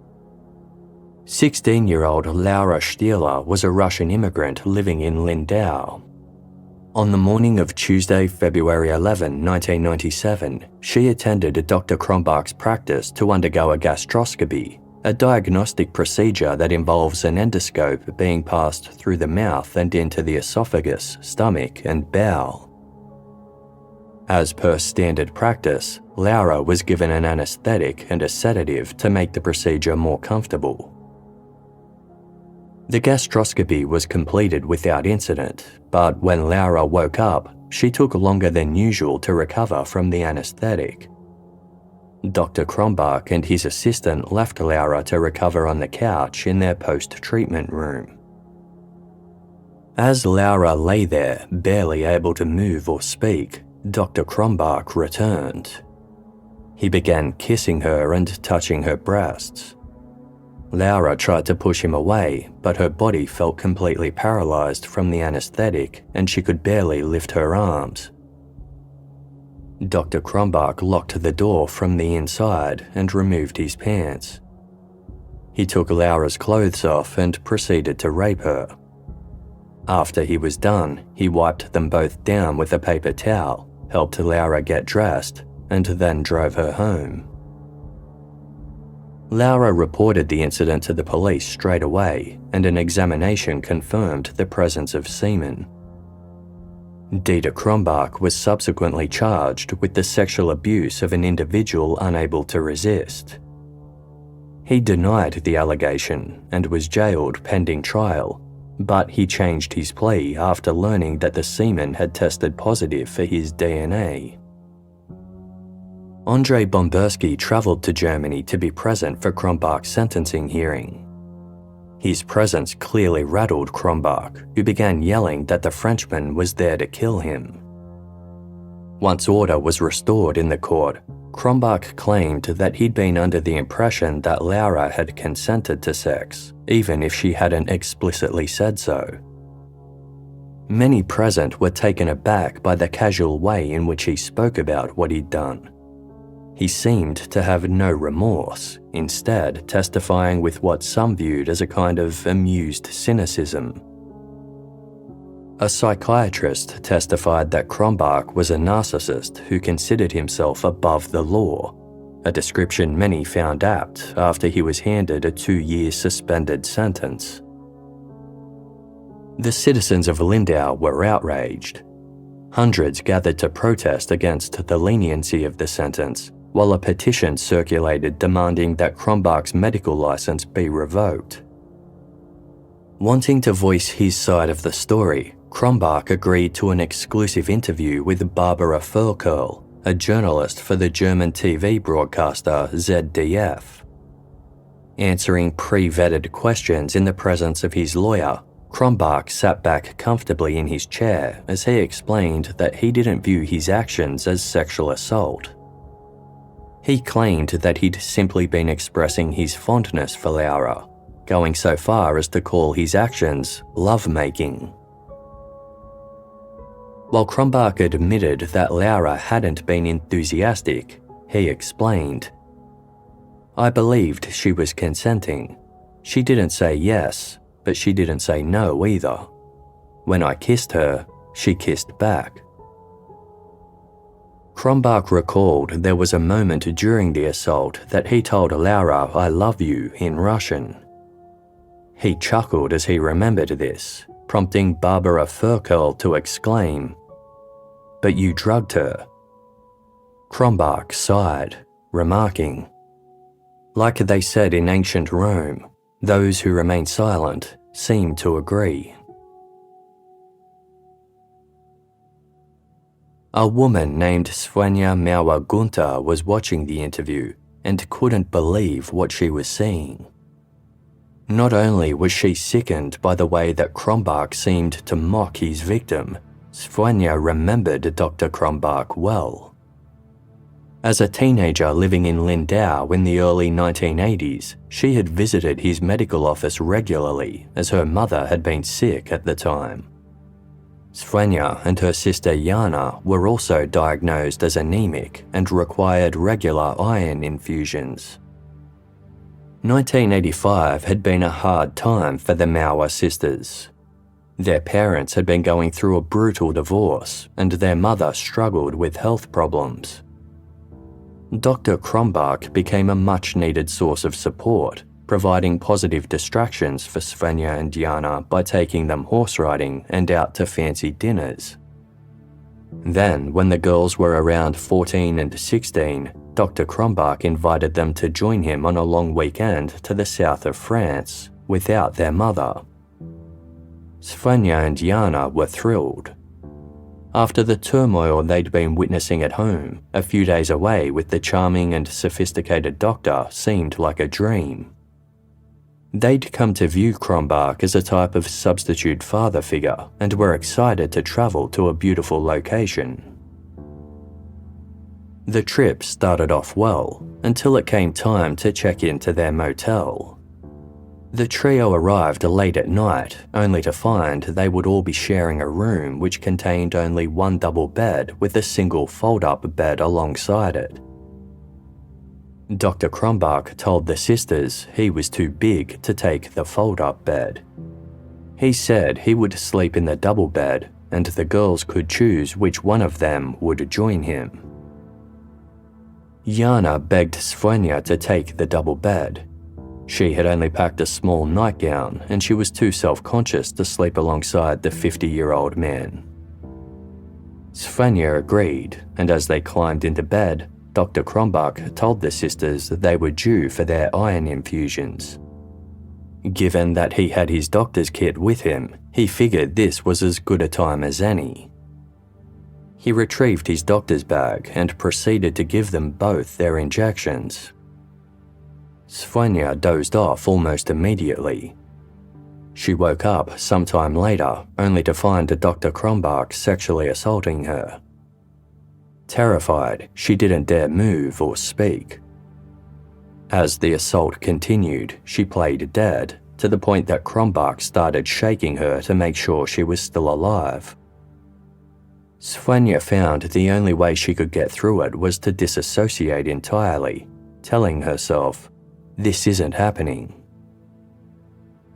16-year-old Laura Stieler was a Russian immigrant living in Lindau. On the morning of Tuesday, February 11, 1997, she attended Dr. Krombach's practice to undergo a gastroscopy, a diagnostic procedure that involves an endoscope being passed through the mouth and into the esophagus, stomach, and bowel. As per standard practice, Laura was given an anesthetic and a sedative to make the procedure more comfortable. The gastroscopy was completed without incident, but when Laura woke up, she took longer than usual to recover from the anesthetic. Dr. Krombach and his assistant left Laura to recover on the couch in their post-treatment room. As Laura lay there, barely able to move or speak, Dr. Krombach returned. He began kissing her and touching her breasts. Laura tried to push him away, but her body felt completely paralyzed from the anesthetic and she could barely lift her arms. Dr. Krombach locked the door from the inside and removed his pants. He took Laura's clothes off and proceeded to rape her. After he was done, he wiped them both down with a paper towel, helped Laura get dressed, and then drove her home. Laura reported the incident to the police straight away, and an examination confirmed the presence of semen. Dieter Krombach was subsequently charged with the sexual abuse of an individual unable to resist. He denied the allegation and was jailed pending trial, but he changed his plea after learning that the semen had tested positive for his DNA. André Bamberski travelled to Germany to be present for Krombach's sentencing hearing. His presence clearly rattled Krombach, who began yelling that the Frenchman was there to kill him. Once order was restored in the court, Krombach claimed that he'd been under the impression that Laura had consented to sex, even if she hadn't explicitly said so. Many present were taken aback by the casual way in which he spoke about what he'd done. He seemed to have no remorse, instead testifying with what some viewed as a kind of amused cynicism. A psychiatrist testified that Krombach was a narcissist who considered himself above the law, a description many found apt after he was handed a 2-year suspended sentence. The citizens of Lindau were outraged. Hundreds gathered to protest against the leniency of the sentence, while a petition circulated demanding that Krombach's medical license be revoked. Wanting to voice his side of the story, Krombach agreed to an exclusive interview with Barbara Furkel, a journalist for the German TV broadcaster ZDF. Answering pre-vetted questions in the presence of his lawyer, Krombach sat back comfortably in his chair as he explained that he didn't view his actions as sexual assault. He claimed that he'd simply been expressing his fondness for Laura, going so far as to call his actions love-making. While Krombach admitted that Laura hadn't been enthusiastic, he explained, "I believed she was consenting. She didn't say yes, but she didn't say no either. When I kissed her, she kissed back." Krombach recalled there was a moment during the assault that he told Laura, "I love you," in Russian. He chuckled as he remembered this, prompting Barbara Furkel to exclaim, "But you drugged her." Krombach sighed, remarking, "Like they said in ancient Rome, those who remain silent seem to agree." A woman named Svenja Mauer-Gunther was watching the interview and couldn't believe what she was seeing. Not only was she sickened by the way that Krombach seemed to mock his victim, Svenja remembered Dr. Krombach well. As a teenager living in Lindau in the early 1980s, she had visited his medical office regularly as her mother had been sick at the time. Svenja and her sister Jana were also diagnosed as anemic and required regular iron infusions. 1985 had been a hard time for the Mauer sisters. Their parents had been going through a brutal divorce, and their mother struggled with health problems. Dr. Krombach became a much-needed source of support, providing positive distractions for Svenja and Jana by taking them horse riding and out to fancy dinners. Then, when the girls were around 14 and 16, Dr. Krombach invited them to join him on a long weekend to the south of France, without their mother. Svenja and Jana were thrilled. After the turmoil they'd been witnessing at home, a few days away with the charming and sophisticated doctor seemed like a dream. They'd come to view Krombach as a type of substitute father figure and were excited to travel to a beautiful location. The trip started off well, until it came time to check into their motel. The trio arrived late at night, only to find they would all be sharing a room which contained only one double bed with a single fold-up bed alongside it. Dr. Krombach told the sisters he was too big to take the fold-up bed. He said he would sleep in the double bed and the girls could choose which one of them would join him. Jana begged Svenja to take the double bed. She had only packed a small nightgown and she was too self-conscious to sleep alongside the 50-year-old man. Svenja agreed, and as they climbed into bed, Dr. Krombach told the sisters that they were due for their iron infusions. Given that he had his doctor's kit with him, he figured this was as good a time as any. He retrieved his doctor's bag and proceeded to give them both their injections. Svenja dozed off almost immediately. She woke up sometime later, only to find Dr. Krombach sexually assaulting her. Terrified, she didn't dare move or speak. As the assault continued, she played dead, to the point that Krombach started shaking her to make sure she was still alive. Svenja found the only way she could get through it was to disassociate entirely, telling herself, "This isn't happening."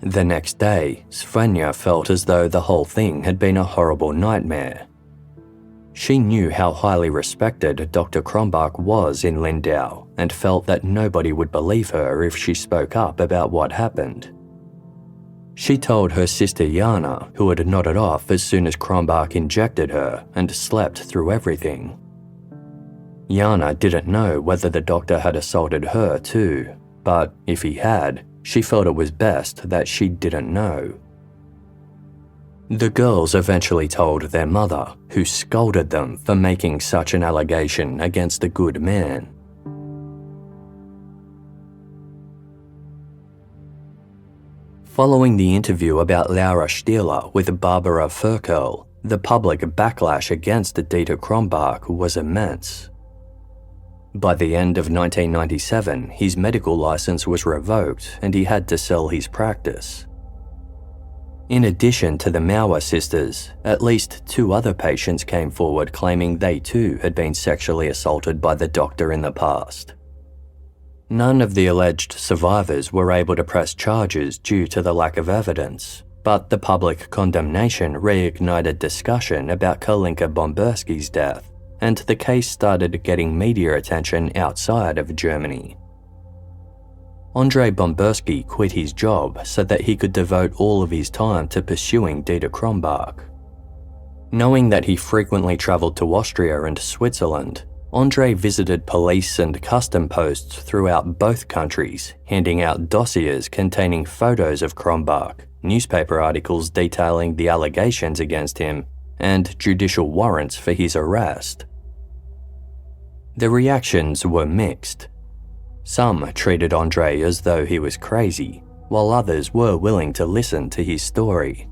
The next day, Svenja felt as though the whole thing had been a horrible nightmare. She knew how highly respected Dr. Krombach was in Lindau and felt that nobody would believe her if she spoke up about what happened. She told her sister Jana, who had nodded off as soon as Krombach injected her and slept through everything. Jana didn't know whether the doctor had assaulted her too, but if he had, she felt it was best that she didn't know. The girls eventually told their mother, who scolded them for making such an allegation against a good man. Following the interview about Laura Stieler with Barbara Furkel, the public backlash against Dieter Krombach was immense. By the end of 1997, his medical license was revoked and he had to sell his practice. In addition to the Mauer sisters, at least 2 other patients came forward claiming they too had been sexually assaulted by the doctor in the past. None of the alleged survivors were able to press charges due to the lack of evidence, but the public condemnation reignited discussion about Kalinka Bamberski's death, and the case started getting media attention outside of Germany. André Bamberski quit his job so that he could devote all of his time to pursuing Dieter Krombach. Knowing that he frequently travelled to Austria and Switzerland, André visited police and custom posts throughout both countries, handing out dossiers containing photos of Krombach, newspaper articles detailing the allegations against him, and judicial warrants for his arrest. The reactions were mixed. Some treated André as though he was crazy, while others were willing to listen to his story.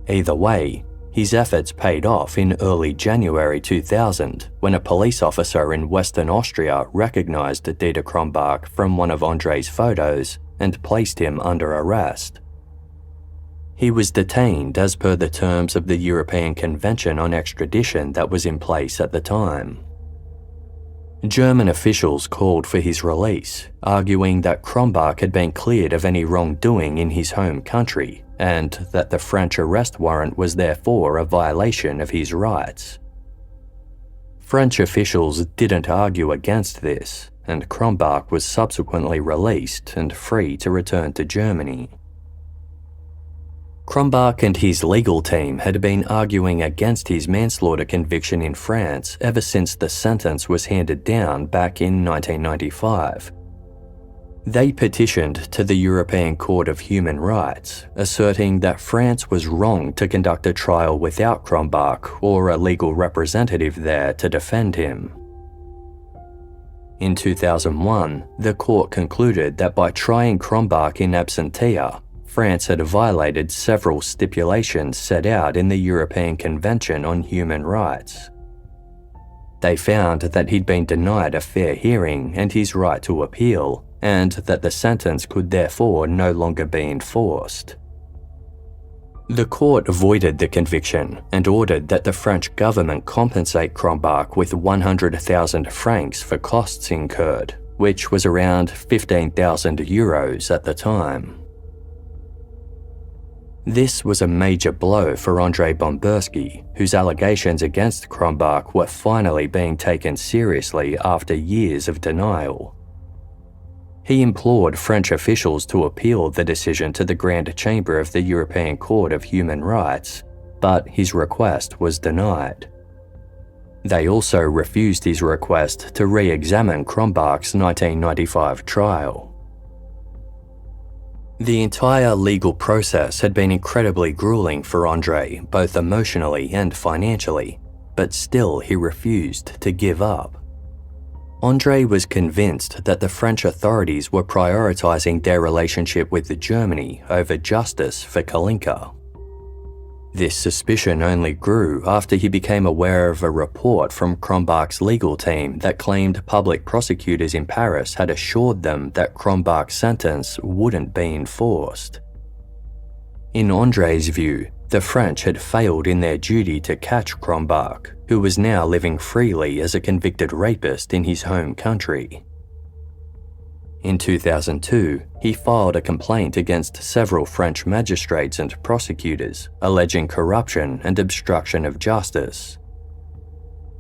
Either way, his efforts paid off in early January 2000 when a police officer in Western Austria recognized Dieter Krombach from one of André's photos and placed him under arrest. He was detained as per the terms of the European Convention on Extradition that was in place at the time. German officials called for his release, arguing that Krombach had been cleared of any wrongdoing in his home country and that the French arrest warrant was therefore a violation of his rights. French officials didn't argue against this, and Krombach was subsequently released and free to return to Germany. Krombach and his legal team had been arguing against his manslaughter conviction in France ever since the sentence was handed down back in 1995. They petitioned to the European Court of Human Rights, asserting that France was wrong to conduct a trial without Krombach or a legal representative there to defend him. In 2001, the court concluded that by trying Krombach in absentia, France had violated several stipulations set out in the European Convention on Human Rights. They found that he'd been denied a fair hearing and his right to appeal, and that the sentence could therefore no longer be enforced. The court voided the conviction and ordered that the French government compensate Krombach with 100,000 francs for costs incurred, which was around 15,000 euros at the time. This was a major blow for André Bamberski, whose allegations against Krombach were finally being taken seriously after years of denial. He implored French officials to appeal the decision to the Grand Chamber of the European Court of Human Rights, but his request was denied. They also refused his request to re-examine Krombach's 1995 trial. The entire legal process had been incredibly grueling for André, both emotionally and financially, but still he refused to give up. André was convinced that the French authorities were prioritizing their relationship with Germany over justice for Kalinka. This suspicion only grew after he became aware of a report from Krombach's legal team that claimed public prosecutors in Paris had assured them that Krombach's sentence wouldn't be enforced. In André's view, the French had failed in their duty to catch Krombach, who was now living freely as a convicted rapist in his home country. In 2002, he filed a complaint against several French magistrates and prosecutors, alleging corruption and obstruction of justice.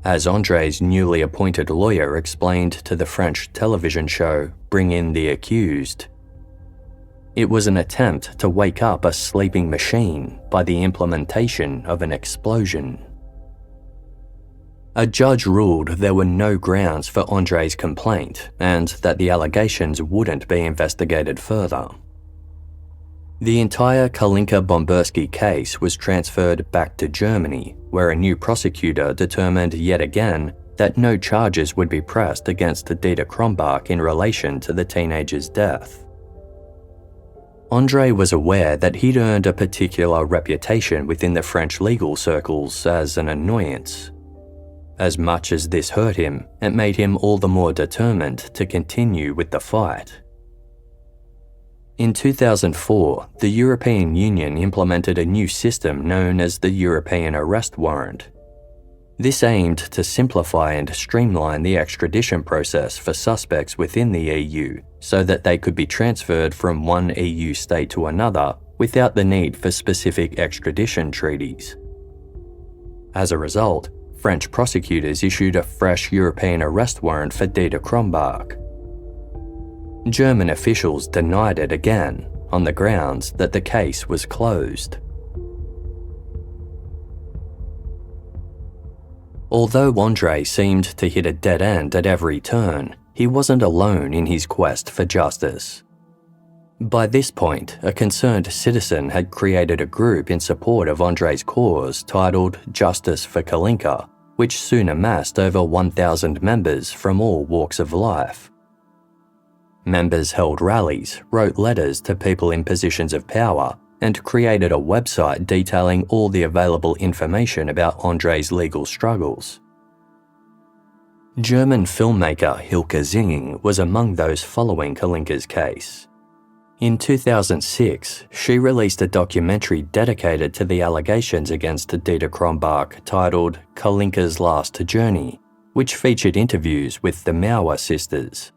As André's newly appointed lawyer explained to the French television show Bring in the Accused, it was an attempt to wake up a sleeping machine by the implementation of an explosion. A judge ruled there were no grounds for André's complaint and that the allegations wouldn't be investigated further. The entire Kalinka Bamberski case was transferred back to Germany, where a new prosecutor determined yet again that no charges would be pressed against Dieter Krombach in relation to the teenager's death. André was aware that he'd earned a particular reputation within the French legal circles as an annoyance. As much as this hurt him, it made him all the more determined to continue with the fight. In 2004, the European Union implemented a new system known as the European Arrest Warrant. This aimed to simplify and streamline the extradition process for suspects within the EU so that they could be transferred from one EU state to another without the need for specific extradition treaties. As a result, French prosecutors issued a fresh European arrest warrant for Dieter Krombach. German officials denied it again, on the grounds that the case was closed. Although André seemed to hit a dead end at every turn, he wasn't alone in his quest for justice. By this point, a concerned citizen had created a group in support of André's cause titled Justice for Kalinka, which soon amassed over 1,000 members from all walks of life. Members held rallies, wrote letters to people in positions of power, and created a website detailing all the available information about André's legal struggles. German filmmaker Hilke Zinging was among those following Kalinka's case. In 2006, she released a documentary dedicated to the allegations against Dieter Krombach titled Kalinka's Last Journey, which featured interviews with the Mauer sisters.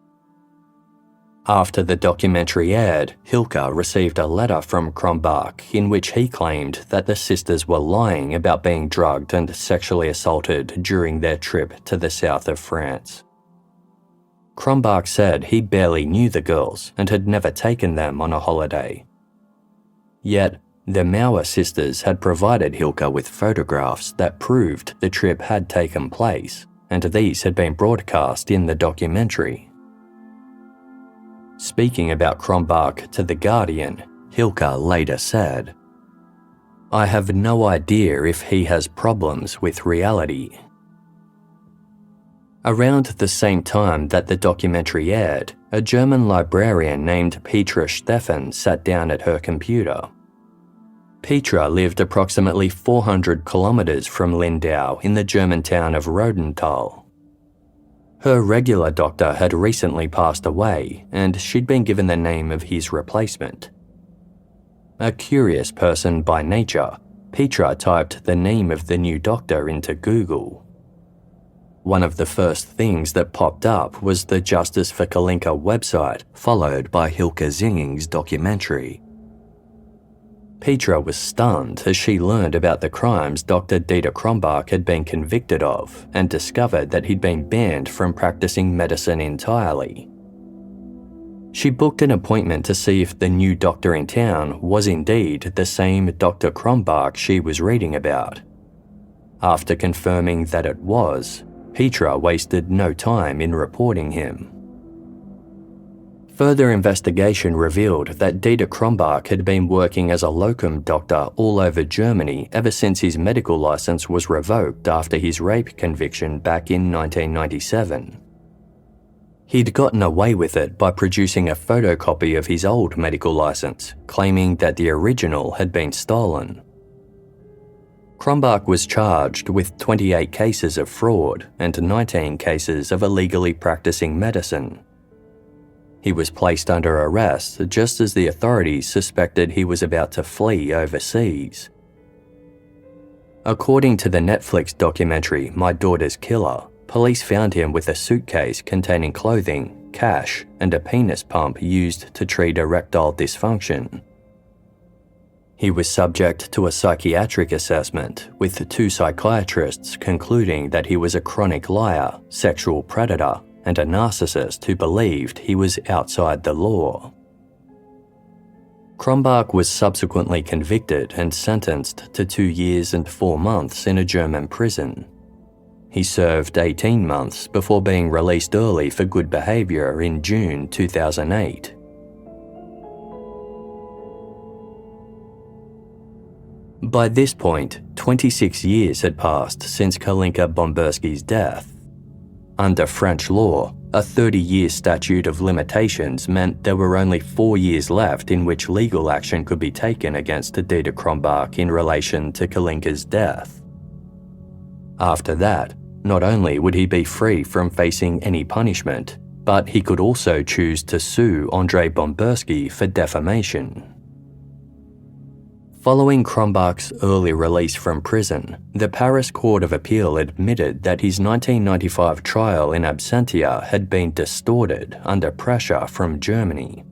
After the documentary aired, Hilke received a letter from Krombach in which he claimed that the sisters were lying about being drugged and sexually assaulted during their trip to the south of France. Krombach said he barely knew the girls and had never taken them on a holiday. Yet, the Mauer sisters had provided Hilke with photographs that proved the trip had taken place, and these had been broadcast in the documentary. Speaking about Krombach to The Guardian, Hilke later said, "I have no idea if he has problems with reality." Around the same time that the documentary aired, a German librarian named Petra Stephan sat down at her computer. Petra lived approximately 400 kilometers from Lindau in the German town of Rodenthal. Her regular doctor had recently passed away, and she'd been given the name of his replacement. A curious person by nature, Petra typed the name of the new doctor into Google. One of the first things that popped up was the Justice for Kalinka website, followed by Hilke Zinging's documentary. Petra was stunned as she learned about the crimes Dr. Dieter Krombach had been convicted of and discovered that he'd been banned from practicing medicine entirely. She booked an appointment to see if the new doctor in town was indeed the same Dr. Krombach she was reading about. After confirming that it was, Petra wasted no time in reporting him. Further investigation revealed that Dieter Krombach had been working as a locum doctor all over Germany ever since his medical license was revoked after his rape conviction back in 1997. He'd gotten away with it by producing a photocopy of his old medical license, claiming that the original had been stolen. Krombach was charged with 28 cases of fraud and 19 cases of illegally practicing medicine. He was placed under arrest just as the authorities suspected he was about to flee overseas. According to the Netflix documentary My Daughter's Killer, police found him with a suitcase containing clothing, cash, and a penis pump used to treat erectile dysfunction. He was subject to a psychiatric assessment, with 2 psychiatrists concluding that he was a chronic liar, sexual predator, and a narcissist who believed he was outside the law. Krombach was subsequently convicted and sentenced to 2 years and 4 months in a German prison. He served 18 months before being released early for good behaviour in June 2008. By this point, 26 years had passed since Kalinka Bamberski's death. Under French law, a 30-year statute of limitations meant there were only 4 years left in which legal action could be taken against Dieter Krombach in relation to Kalinka's death. After that, not only would he be free from facing any punishment, but he could also choose to sue André Bamberski for defamation. Following Krombach's early release from prison, the Paris Court of Appeal admitted that his 1995 trial in absentia had been distorted under pressure from Germany.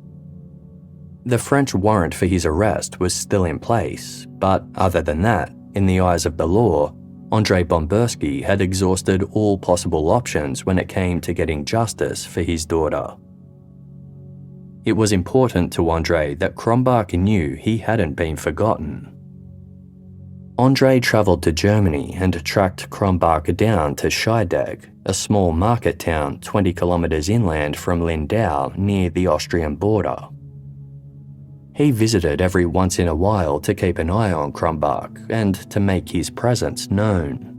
The French warrant for his arrest was still in place, but other than that, in the eyes of the law, André Bamberski had exhausted all possible options when it came to getting justice for his daughter. It was important to André that Krombach knew he hadn't been forgotten. André travelled to Germany and tracked Krombach down to Scheidegg, a small market town 20 kilometres inland from Lindau near the Austrian border. He visited every once in a while to keep an eye on Krombach and to make his presence known.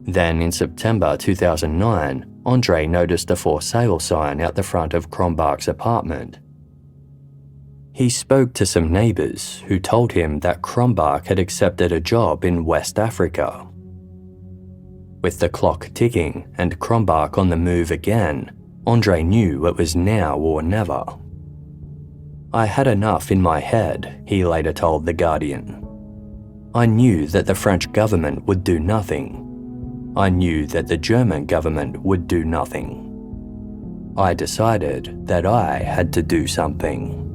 Then in September 2009, André noticed a for sale sign out the front of Krombach's apartment. He spoke to some neighbours who told him that Krombach had accepted a job in West Africa. With the clock ticking and Krombach on the move again, André knew it was now or never. "I had enough in my head," he later told The Guardian. "I knew that the French government would do nothing. I knew that the German government would do nothing. I decided that I had to do something."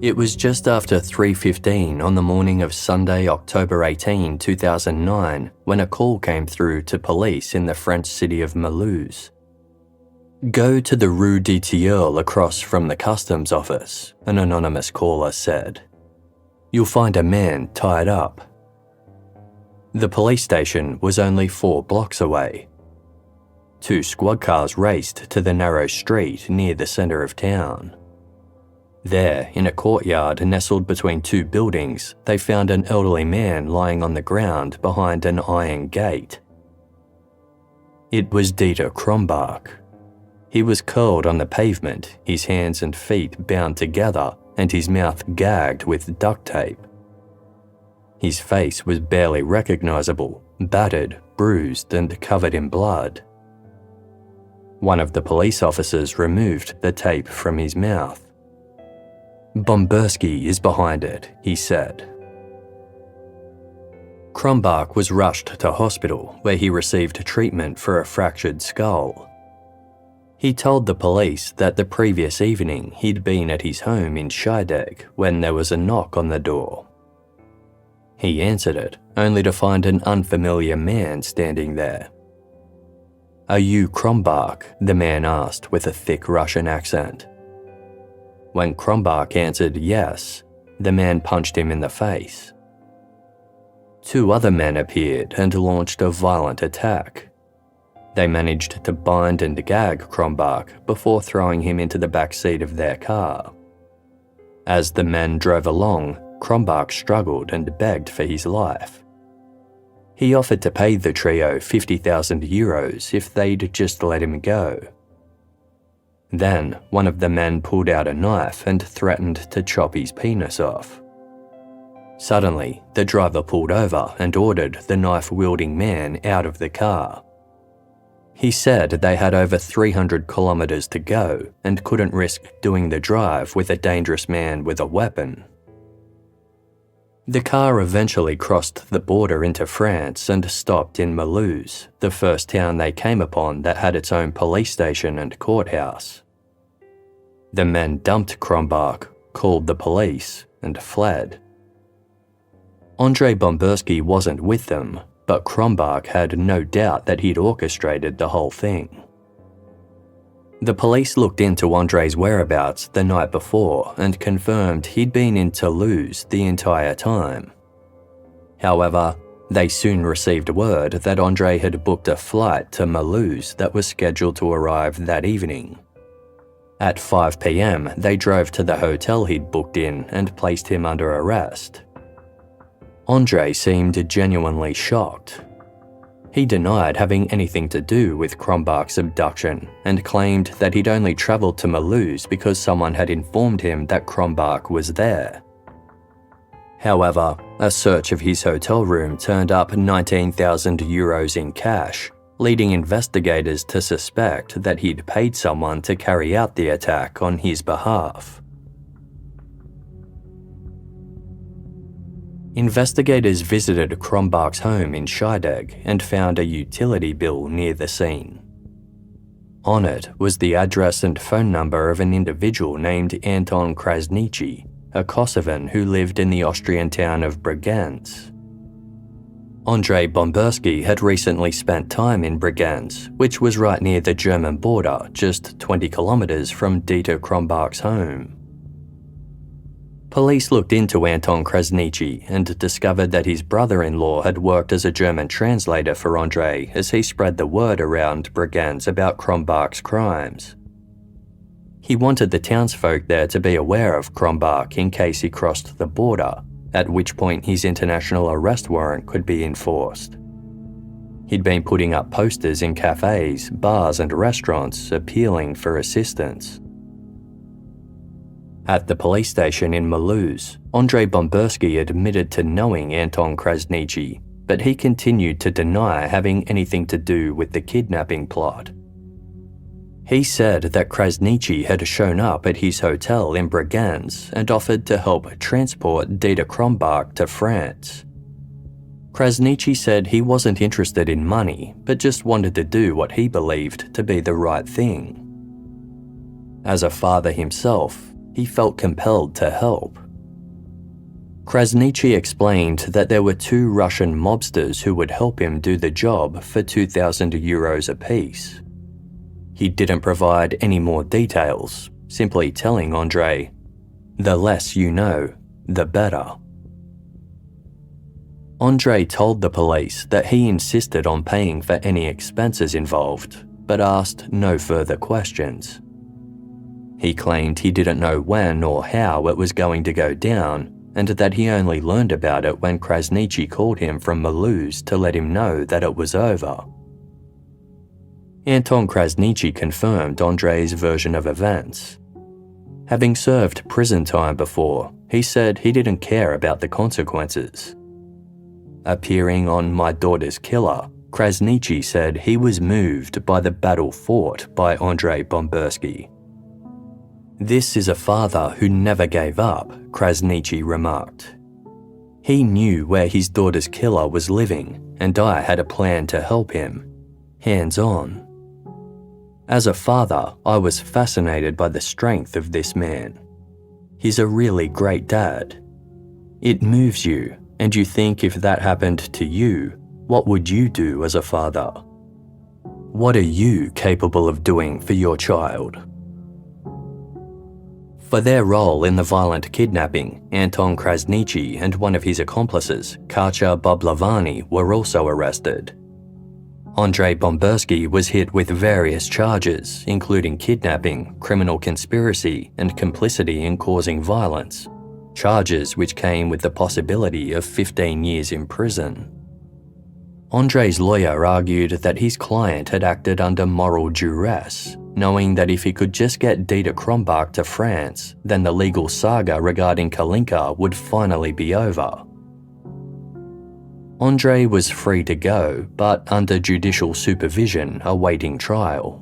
It was just after 3:15 on the morning of Sunday, October 18, 2009, when a call came through to police in the French city of Mulhouse. "Go to the Rue de Tilleul across from the customs office," an anonymous caller said. "You'll find a man tied up." The police station was only 4 blocks away. 2 squad cars raced to the narrow street near the centre of town. There, in a courtyard nestled between 2 buildings, they found an elderly man lying on the ground behind an iron gate. It was Dieter Krombach. He was curled on the pavement, his hands and feet bound together and his mouth gagged with duct tape. His face was barely recognisable, battered, bruised and covered in blood. One of the police officers removed the tape from his mouth. "Bamberski is behind it," he said. Krombach was rushed to hospital where he received treatment for a fractured skull. He told the police that the previous evening he'd been at his home in Scheidegg when there was a knock on the door. He answered it, only to find an unfamiliar man standing there. "Are you Krombach?" the man asked with a thick Russian accent. When Krombach answered yes, the man punched him in the face. 2 other men appeared and launched a violent attack. They managed to bind and gag Krombach before throwing him into the back seat of their car. As the men drove along, Krombach struggled and begged for his life. He offered to pay the trio €50,000 if they'd just let him go. Then, one of the men pulled out a knife and threatened to chop his penis off. Suddenly, the driver pulled over and ordered the knife-wielding man out of the car. He said they had over 300 kilometres to go and couldn't risk doing the drive with a dangerous man with a weapon. The car eventually crossed the border into France and stopped in Mulhouse, the first town they came upon that had its own police station and courthouse. The men dumped Krombach, called the police, and fled. André Bamberski wasn't with them, but Krombach had no doubt that he'd orchestrated the whole thing. The police looked into André's whereabouts the night before and confirmed he'd been in Toulouse the entire time. However, they soon received word that André had booked a flight to Mulhouse that was scheduled to arrive that evening. At 5 p.m, they drove to the hotel he'd booked in and placed him under arrest. André seemed genuinely shocked. He denied having anything to do with Krombach's abduction and claimed that he'd only travelled to Mulhouse because someone had informed him that Krombach was there. However, a search of his hotel room turned up €19,000 in cash, leading investigators to suspect that he'd paid someone to carry out the attack on his behalf. Investigators visited Krombach's home in Scheidegg and found a utility bill near the scene. On it was the address and phone number of an individual named Anton Krasniqi, a Kosovan who lived in the Austrian town of Bregenz. André Bamberski had recently spent time in Bregenz, which was right near the German border, just 20 kilometers from Dieter Krombach's home. Police looked into Anton Krasniqi and discovered that his brother-in-law had worked as a German translator for André as he spread the word around Bregenz about Krombach's crimes. He wanted the townsfolk there to be aware of Krombach in case he crossed the border, at which point his international arrest warrant could be enforced. He'd been putting up posters in cafes, bars and restaurants appealing for assistance. At the police station in Mulhouse, André Bamberski admitted to knowing Anton Krasniqi, but he continued to deny having anything to do with the kidnapping plot. He said that Krasniqi had shown up at his hotel in Bregenz and offered to help transport Dieter Krombach to France. Krasniqi said he wasn't interested in money, but just wanted to do what he believed to be the right thing. As a father himself, he felt compelled to help. Krasniqi explained that there were 2 Russian mobsters who would help him do the job for €2,000 apiece. He didn't provide any more details, simply telling André, "The less you know, the better." André told the police that he insisted on paying for any expenses involved, but asked no further questions. He claimed he didn't know when or how it was going to go down, and that he only learned about it when Krasniqi called him from Mulhouse to let him know that it was over. Anton Krasniqi confirmed André's version of events. Having served prison time before, he said he didn't care about the consequences. Appearing on My Daughter's Killer, Krasniqi said he was moved by the battle fought by André Bamberski. "This is a father who never gave up," Krasniqi remarked. "He knew where his daughter's killer was living, and I had a plan to help him. Hands-on. As a father, I was fascinated by the strength of this man. He's a really great dad. It moves you, and you think if that happened to you, what would you do as a father? What are you capable of doing for your child?" For their role in the violent kidnapping, Anton Krasniqi and one of his accomplices, Katja Bablavani, were also arrested. André Bamberski was hit with various charges, including kidnapping, criminal conspiracy, and complicity in causing violence, charges which came with the possibility of 15 years in prison. André's lawyer argued that his client had acted under moral duress, knowing that if he could just get Dieter Krombach to France, then the legal saga regarding Kalinka would finally be over. André was free to go, but under judicial supervision awaiting trial.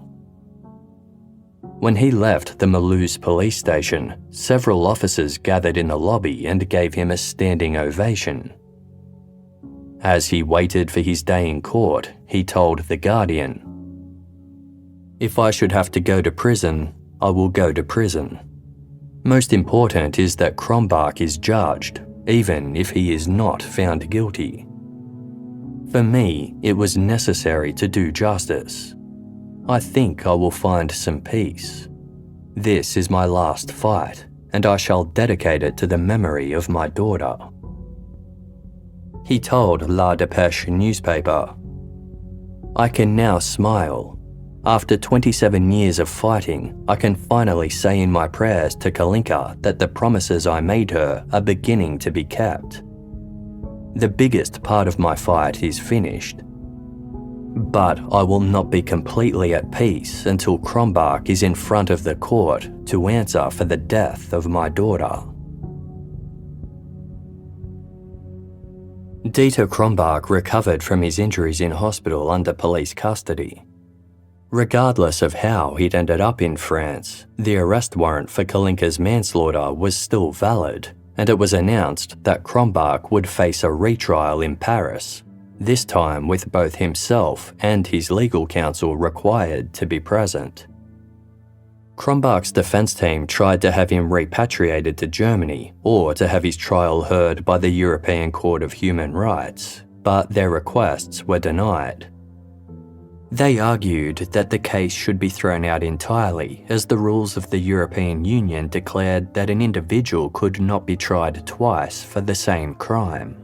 When he left the Mulhouse police station, several officers gathered in the lobby and gave him a standing ovation. As he waited for his day in court, he told The Guardian, "If I should have to go to prison, I will go to prison. Most important is that Krombach is judged, even if he is not found guilty. For me, it was necessary to do justice. I think I will find some peace. This is my last fight, and I shall dedicate it to the memory of my daughter." He told La Dépêche newspaper, "I can now smile. After 27 years of fighting, I can finally say in my prayers to Kalinka that the promises I made her are beginning to be kept. The biggest part of my fight is finished. But I will not be completely at peace until Krombach is in front of the court to answer for the death of my daughter." Dieter Krombach recovered from his injuries in hospital under police custody. Regardless of how he'd ended up in France, the arrest warrant for Kalinka's manslaughter was still valid, and it was announced that Krombach would face a retrial in Paris, this time with both himself and his legal counsel required to be present. Krombach's defense team tried to have him repatriated to Germany or to have his trial heard by the European Court of Human Rights, but their requests were denied. They argued that the case should be thrown out entirely, as the rules of the European Union declared that an individual could not be tried twice for the same crime.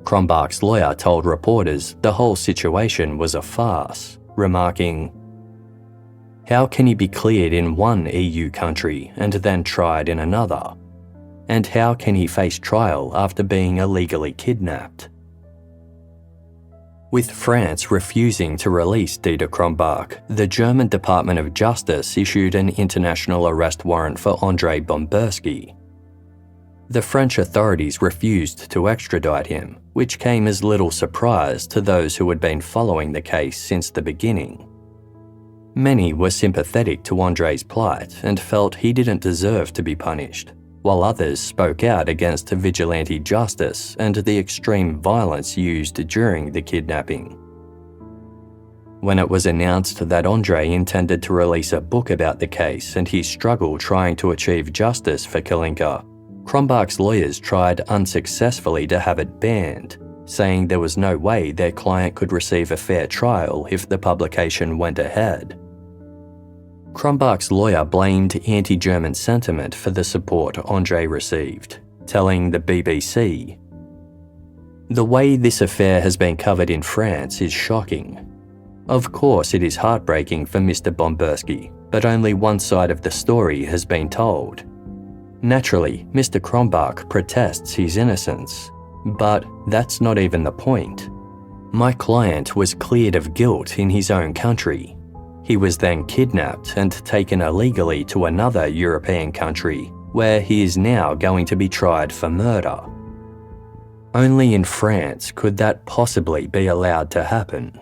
Krombach's lawyer told reporters the whole situation was a farce, remarking, "How can he be cleared in one EU country and then tried in another? And how can he face trial after being illegally kidnapped?" With France refusing to release Dieter Krombach, the German Department of Justice issued an international arrest warrant for André Bamberski. The French authorities refused to extradite him, which came as little surprise to those who had been following the case since the beginning. Many were sympathetic to André's plight and felt he didn't deserve to be punished, while others spoke out against vigilante justice and the extreme violence used during the kidnapping. When it was announced that André intended to release a book about the case and his struggle trying to achieve justice for Kalinka, Krombach's lawyers tried unsuccessfully to have it banned, saying there was no way their client could receive a fair trial if the publication went ahead. Krombach's lawyer blamed anti-German sentiment for the support André received, telling the BBC, "The way this affair has been covered in France is shocking. Of course it is heartbreaking for Mr. Bamberski, but only one side of the story has been told. Naturally, Mr. Krombach protests his innocence, but that's not even the point. My client was cleared of guilt in his own country. He was then kidnapped and taken illegally to another European country, where he is now going to be tried for murder. Only in France could that possibly be allowed to happen."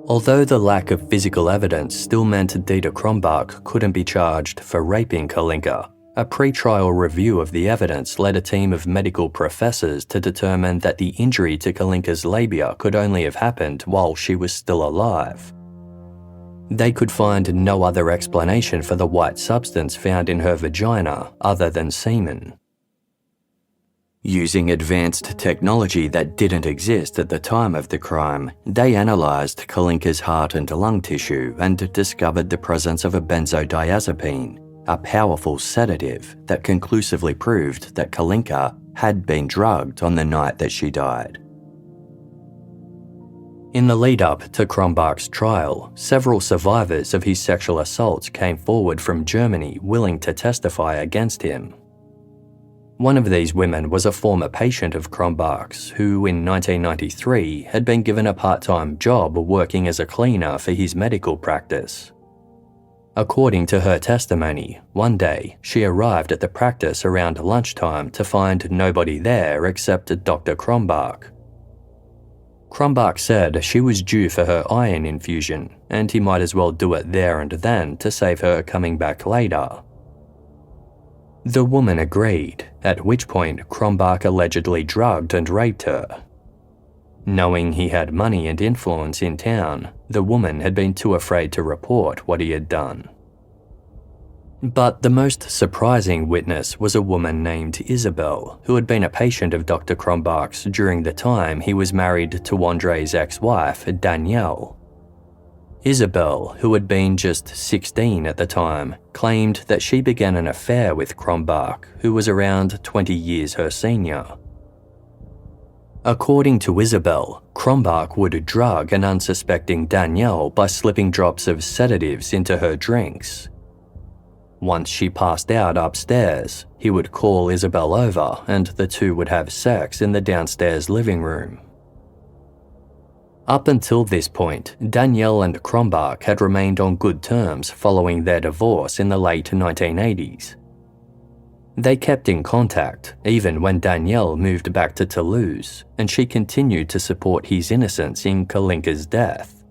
Although the lack of physical evidence still meant Dieter Krombach couldn't be charged for raping Kalinka, a pre-trial review of the evidence led a team of medical professors to determine that the injury to Kalinka's labia could only have happened while she was still alive. They could find no other explanation for the white substance found in her vagina other than semen. Using advanced technology that didn't exist at the time of the crime, they analysed Kalinka's heart and lung tissue and discovered the presence of a benzodiazepine, a powerful sedative that conclusively proved that Kalinka had been drugged on the night that she died. In the lead-up to Krombach's trial, several survivors of his sexual assaults came forward from Germany willing to testify against him. One of these women was a former patient of Krombach's who, in 1993, had been given a part-time job working as a cleaner for his medical practice. According to her testimony, one day she arrived at the practice around lunchtime to find nobody there except Dr. Krombach. Krombach said she was due for her iron infusion and he might as well do it there and then to save her coming back later. The woman agreed, at which point Krombach allegedly drugged and raped her. Knowing he had money and influence in town, the woman had been too afraid to report what he had done. But the most surprising witness was a woman named Isabel, who had been a patient of Dr. Krombach's during the time he was married to André's ex-wife, Danielle. Isabel, who had been just 16 at the time, claimed that she began an affair with Krombach, who was around 20 years her senior. According to Isabel, Krombach would drug an unsuspecting Danielle by slipping drops of sedatives into her drinks. Once she passed out upstairs, he would call Isabel over and the two would have sex in the downstairs living room. Up until this point, Danielle and Krombach had remained on good terms following their divorce in the late 1980s. They kept in contact, even when Danielle moved back to Toulouse, and she continued to support his innocence in Kalinka's death.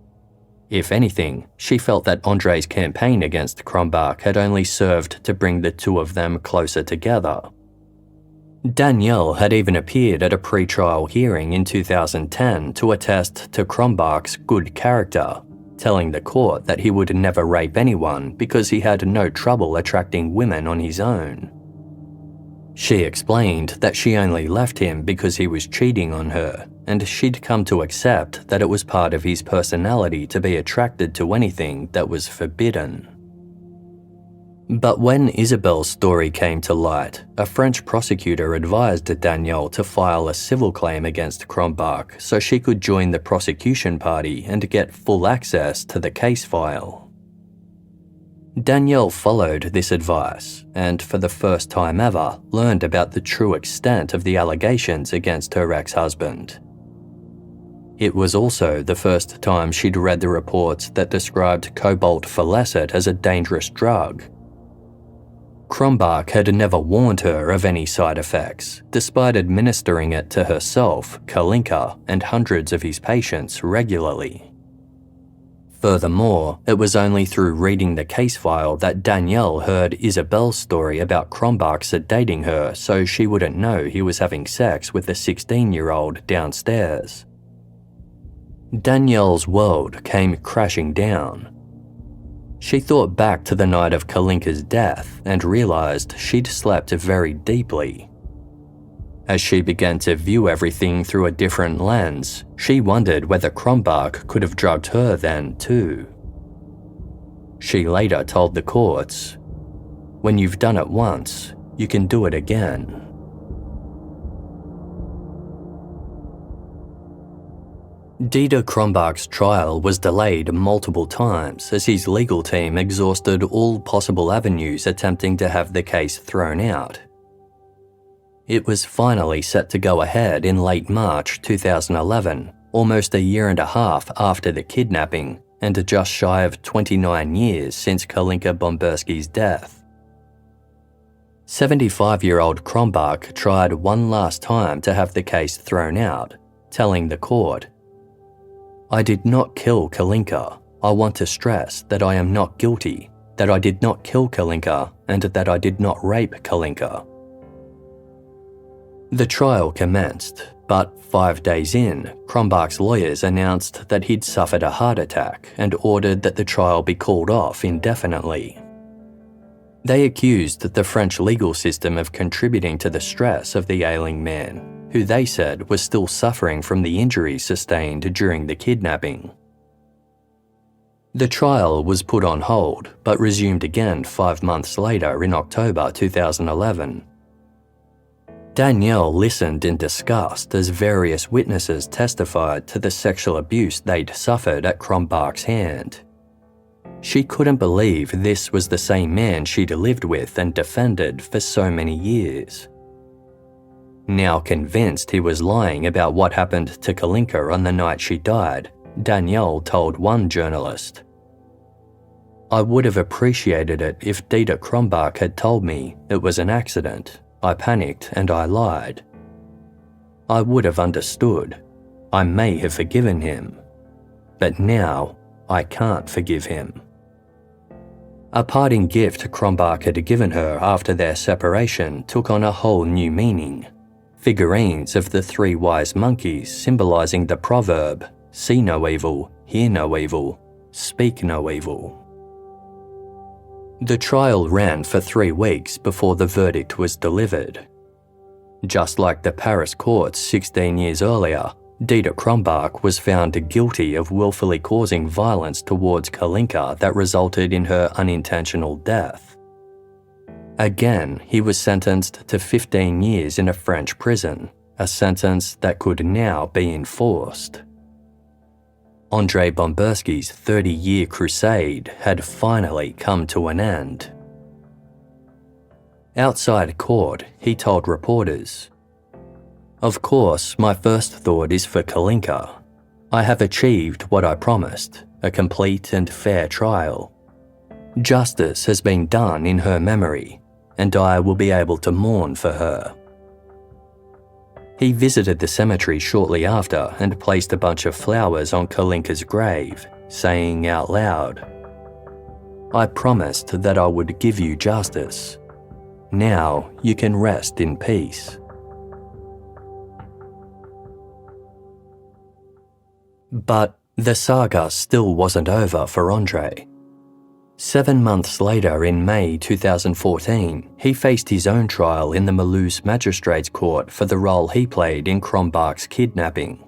If anything, she felt that André's campaign against Krombach had only served to bring the two of them closer together. Danielle had even appeared at a pre-trial hearing in 2010 to attest to Krombach's good character, telling the court that he would never rape anyone because he had no trouble attracting women on his own. She explained that she only left him because he was cheating on her, and she'd come to accept that it was part of his personality to be attracted to anything that was forbidden. But when Isabelle's story came to light, a French prosecutor advised Danielle to file a civil claim against Krombach so she could join the prosecution party and get full access to the case file. Danielle followed this advice and, for the first time ever, learned about the true extent of the allegations against her ex-husband. It was also the first time she'd read the reports that described cobalt phalacet as a dangerous drug. Krombach had never warned her of any side effects, despite administering it to herself, Kalinka, and hundreds of his patients regularly. Furthermore, it was only through reading the case file that Danielle heard Isabelle's story about Krombach sedating her so she wouldn't know he was having sex with the 16-year-old downstairs. Danielle's world came crashing down. She thought back to the night of Kalinka's death and realized she'd slept very deeply. As she began to view everything through a different lens, she wondered whether Krombach could have drugged her then too. She later told the courts, "When you've done it once, you can do it again." Dieter Krombach's trial was delayed multiple times as his legal team exhausted all possible avenues attempting to have the case thrown out. It was finally set to go ahead in late March 2011, almost a year and a half after the kidnapping and just shy of 29 years since Kalinka Bamberski's death. 75-year-old Krombach tried one last time to have the case thrown out, telling the court, "I did not kill Kalinka. I want to stress that I am not guilty, that I did not kill Kalinka, and that I did not rape Kalinka." The trial commenced, but 5 days in, Krombach's lawyers announced that he'd suffered a heart attack and ordered that the trial be called off indefinitely. They accused the French legal system of contributing to the stress of the ailing man, who they said was still suffering from the injuries sustained during the kidnapping. The trial was put on hold, but resumed again 5 months later in October 2011. Danielle listened in disgust as various witnesses testified to the sexual abuse they'd suffered at Krombach's hand. She couldn't believe this was the same man she'd lived with and defended for so many years. Now convinced he was lying about what happened to Kalinka on the night she died, Danielle told one journalist, "I would have appreciated it if Dieter Krombach had told me it was an accident. I panicked and I lied. I would have understood. I may have forgiven him. But now I can't forgive him." A parting gift Krombach had given her after their separation took on a whole new meaning. Figurines of the 3 wise monkeys symbolizing the proverb, "See no evil, hear no evil, speak no evil." The trial ran for 3 weeks before the verdict was delivered. Just like the Paris courts 16 years earlier, Dieter Krombach was found guilty of willfully causing violence towards Kalinka that resulted in her unintentional death. Again, he was sentenced to 15 years in a French prison, a sentence that could now be enforced. André Bamberski's 30-year crusade had finally come to an end. Outside court, he told reporters, "Of course, my first thought is for Kalinka. I have achieved what I promised, a complete and fair trial. Justice has been done in her memory, and I will be able to mourn for her." He visited the cemetery shortly after and placed a bunch of flowers on Kalinka's grave, saying out loud, "I promised that I would give you justice. Now you can rest in peace." But the saga still wasn't over for André. 7 months later, in May 2014, he faced his own trial in the Mulhouse Magistrates Court for the role he played in Krombach's kidnapping.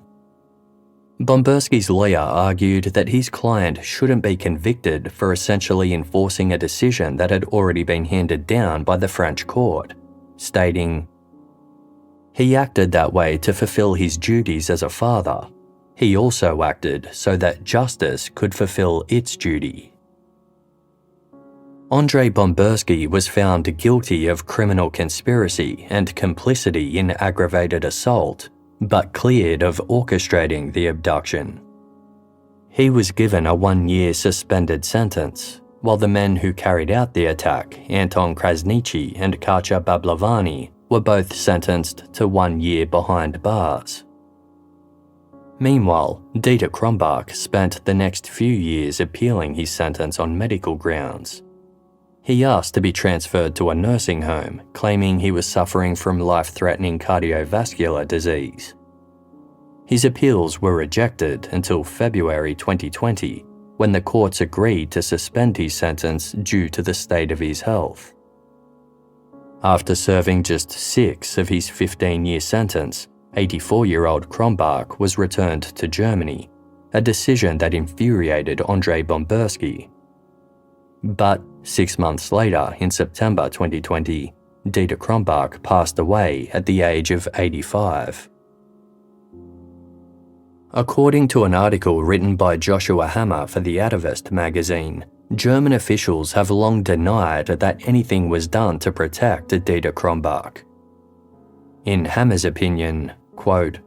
Bamberski's lawyer argued that his client shouldn't be convicted for essentially enforcing a decision that had already been handed down by the French court, stating, "He acted that way to fulfill his duties as a father. He also acted so that justice could fulfill its duty." André Bamberski was found guilty of criminal conspiracy and complicity in aggravated assault, but cleared of orchestrating the abduction. He was given a 1-year suspended sentence, while the men who carried out the attack, Anton Krasniqi and Katja Bablavani, were both sentenced to 1 year behind bars. Meanwhile, Dieter Krombach spent the next few years appealing his sentence on medical grounds. He asked to be transferred to a nursing home, claiming he was suffering from life-threatening cardiovascular disease. His appeals were rejected until February 2020, when the courts agreed to suspend his sentence due to the state of his health. After serving just 6 of his 15-year sentence, 84-year-old Krombach was returned to Germany, a decision that infuriated André Bamberski. But 6 months later, in September 2020, Dieter Krombach passed away at the age of 85. According to an article written by Joshua Hammer for the Atavist magazine, German officials have long denied that anything was done to protect Dieter Krombach. In Hammer's opinion, quote,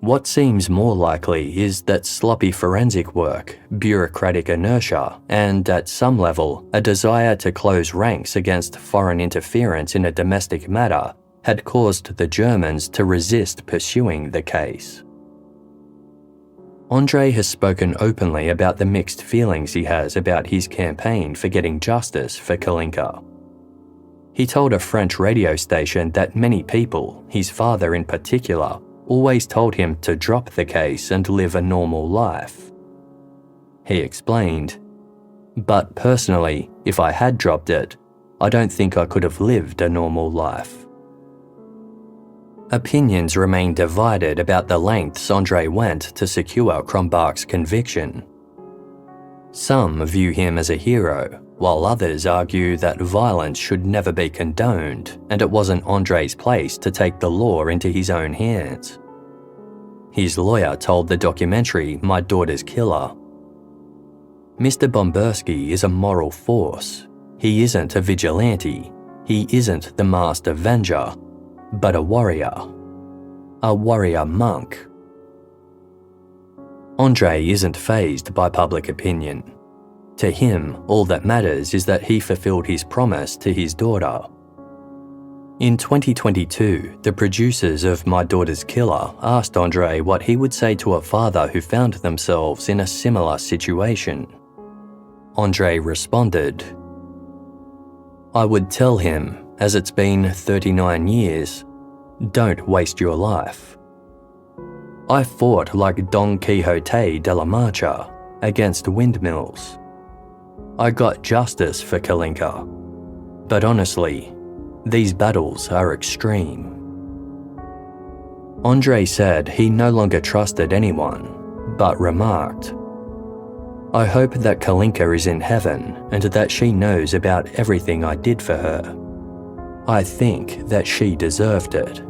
"What seems more likely is that sloppy forensic work, bureaucratic inertia, and, at some level, a desire to close ranks against foreign interference in a domestic matter had caused the Germans to resist pursuing the case." André has spoken openly about the mixed feelings he has about his campaign for getting justice for Kalinka. He told a French radio station that many people, his father in particular, always told him to drop the case and live a normal life. He explained, "But personally, if I had dropped it, I don't think I could have lived a normal life." Opinions remain divided about the lengths André went to secure Krombach's conviction. Some view him as a hero, while others argue that violence should never be condoned and it wasn't André's place to take the law into his own hands. His lawyer told the documentary My Daughter's Killer, "Mr. Bamberski is a moral force. He isn't a vigilante. He isn't the master avenger, but a warrior monk." André isn't fazed by public opinion. To him, all that matters is that he fulfilled his promise to his daughter. In 2022, the producers of My Daughter's Killer asked André what he would say to a father who found themselves in a similar situation. André responded, "I would tell him, as it's been 39 years, don't waste your life. I fought like Don Quixote de la Mancha against windmills. I got justice for Kalinka, but honestly, these battles are extreme." André said he no longer trusted anyone, but remarked, "I hope that Kalinka is in heaven and that she knows about everything I did for her. I think that she deserved it."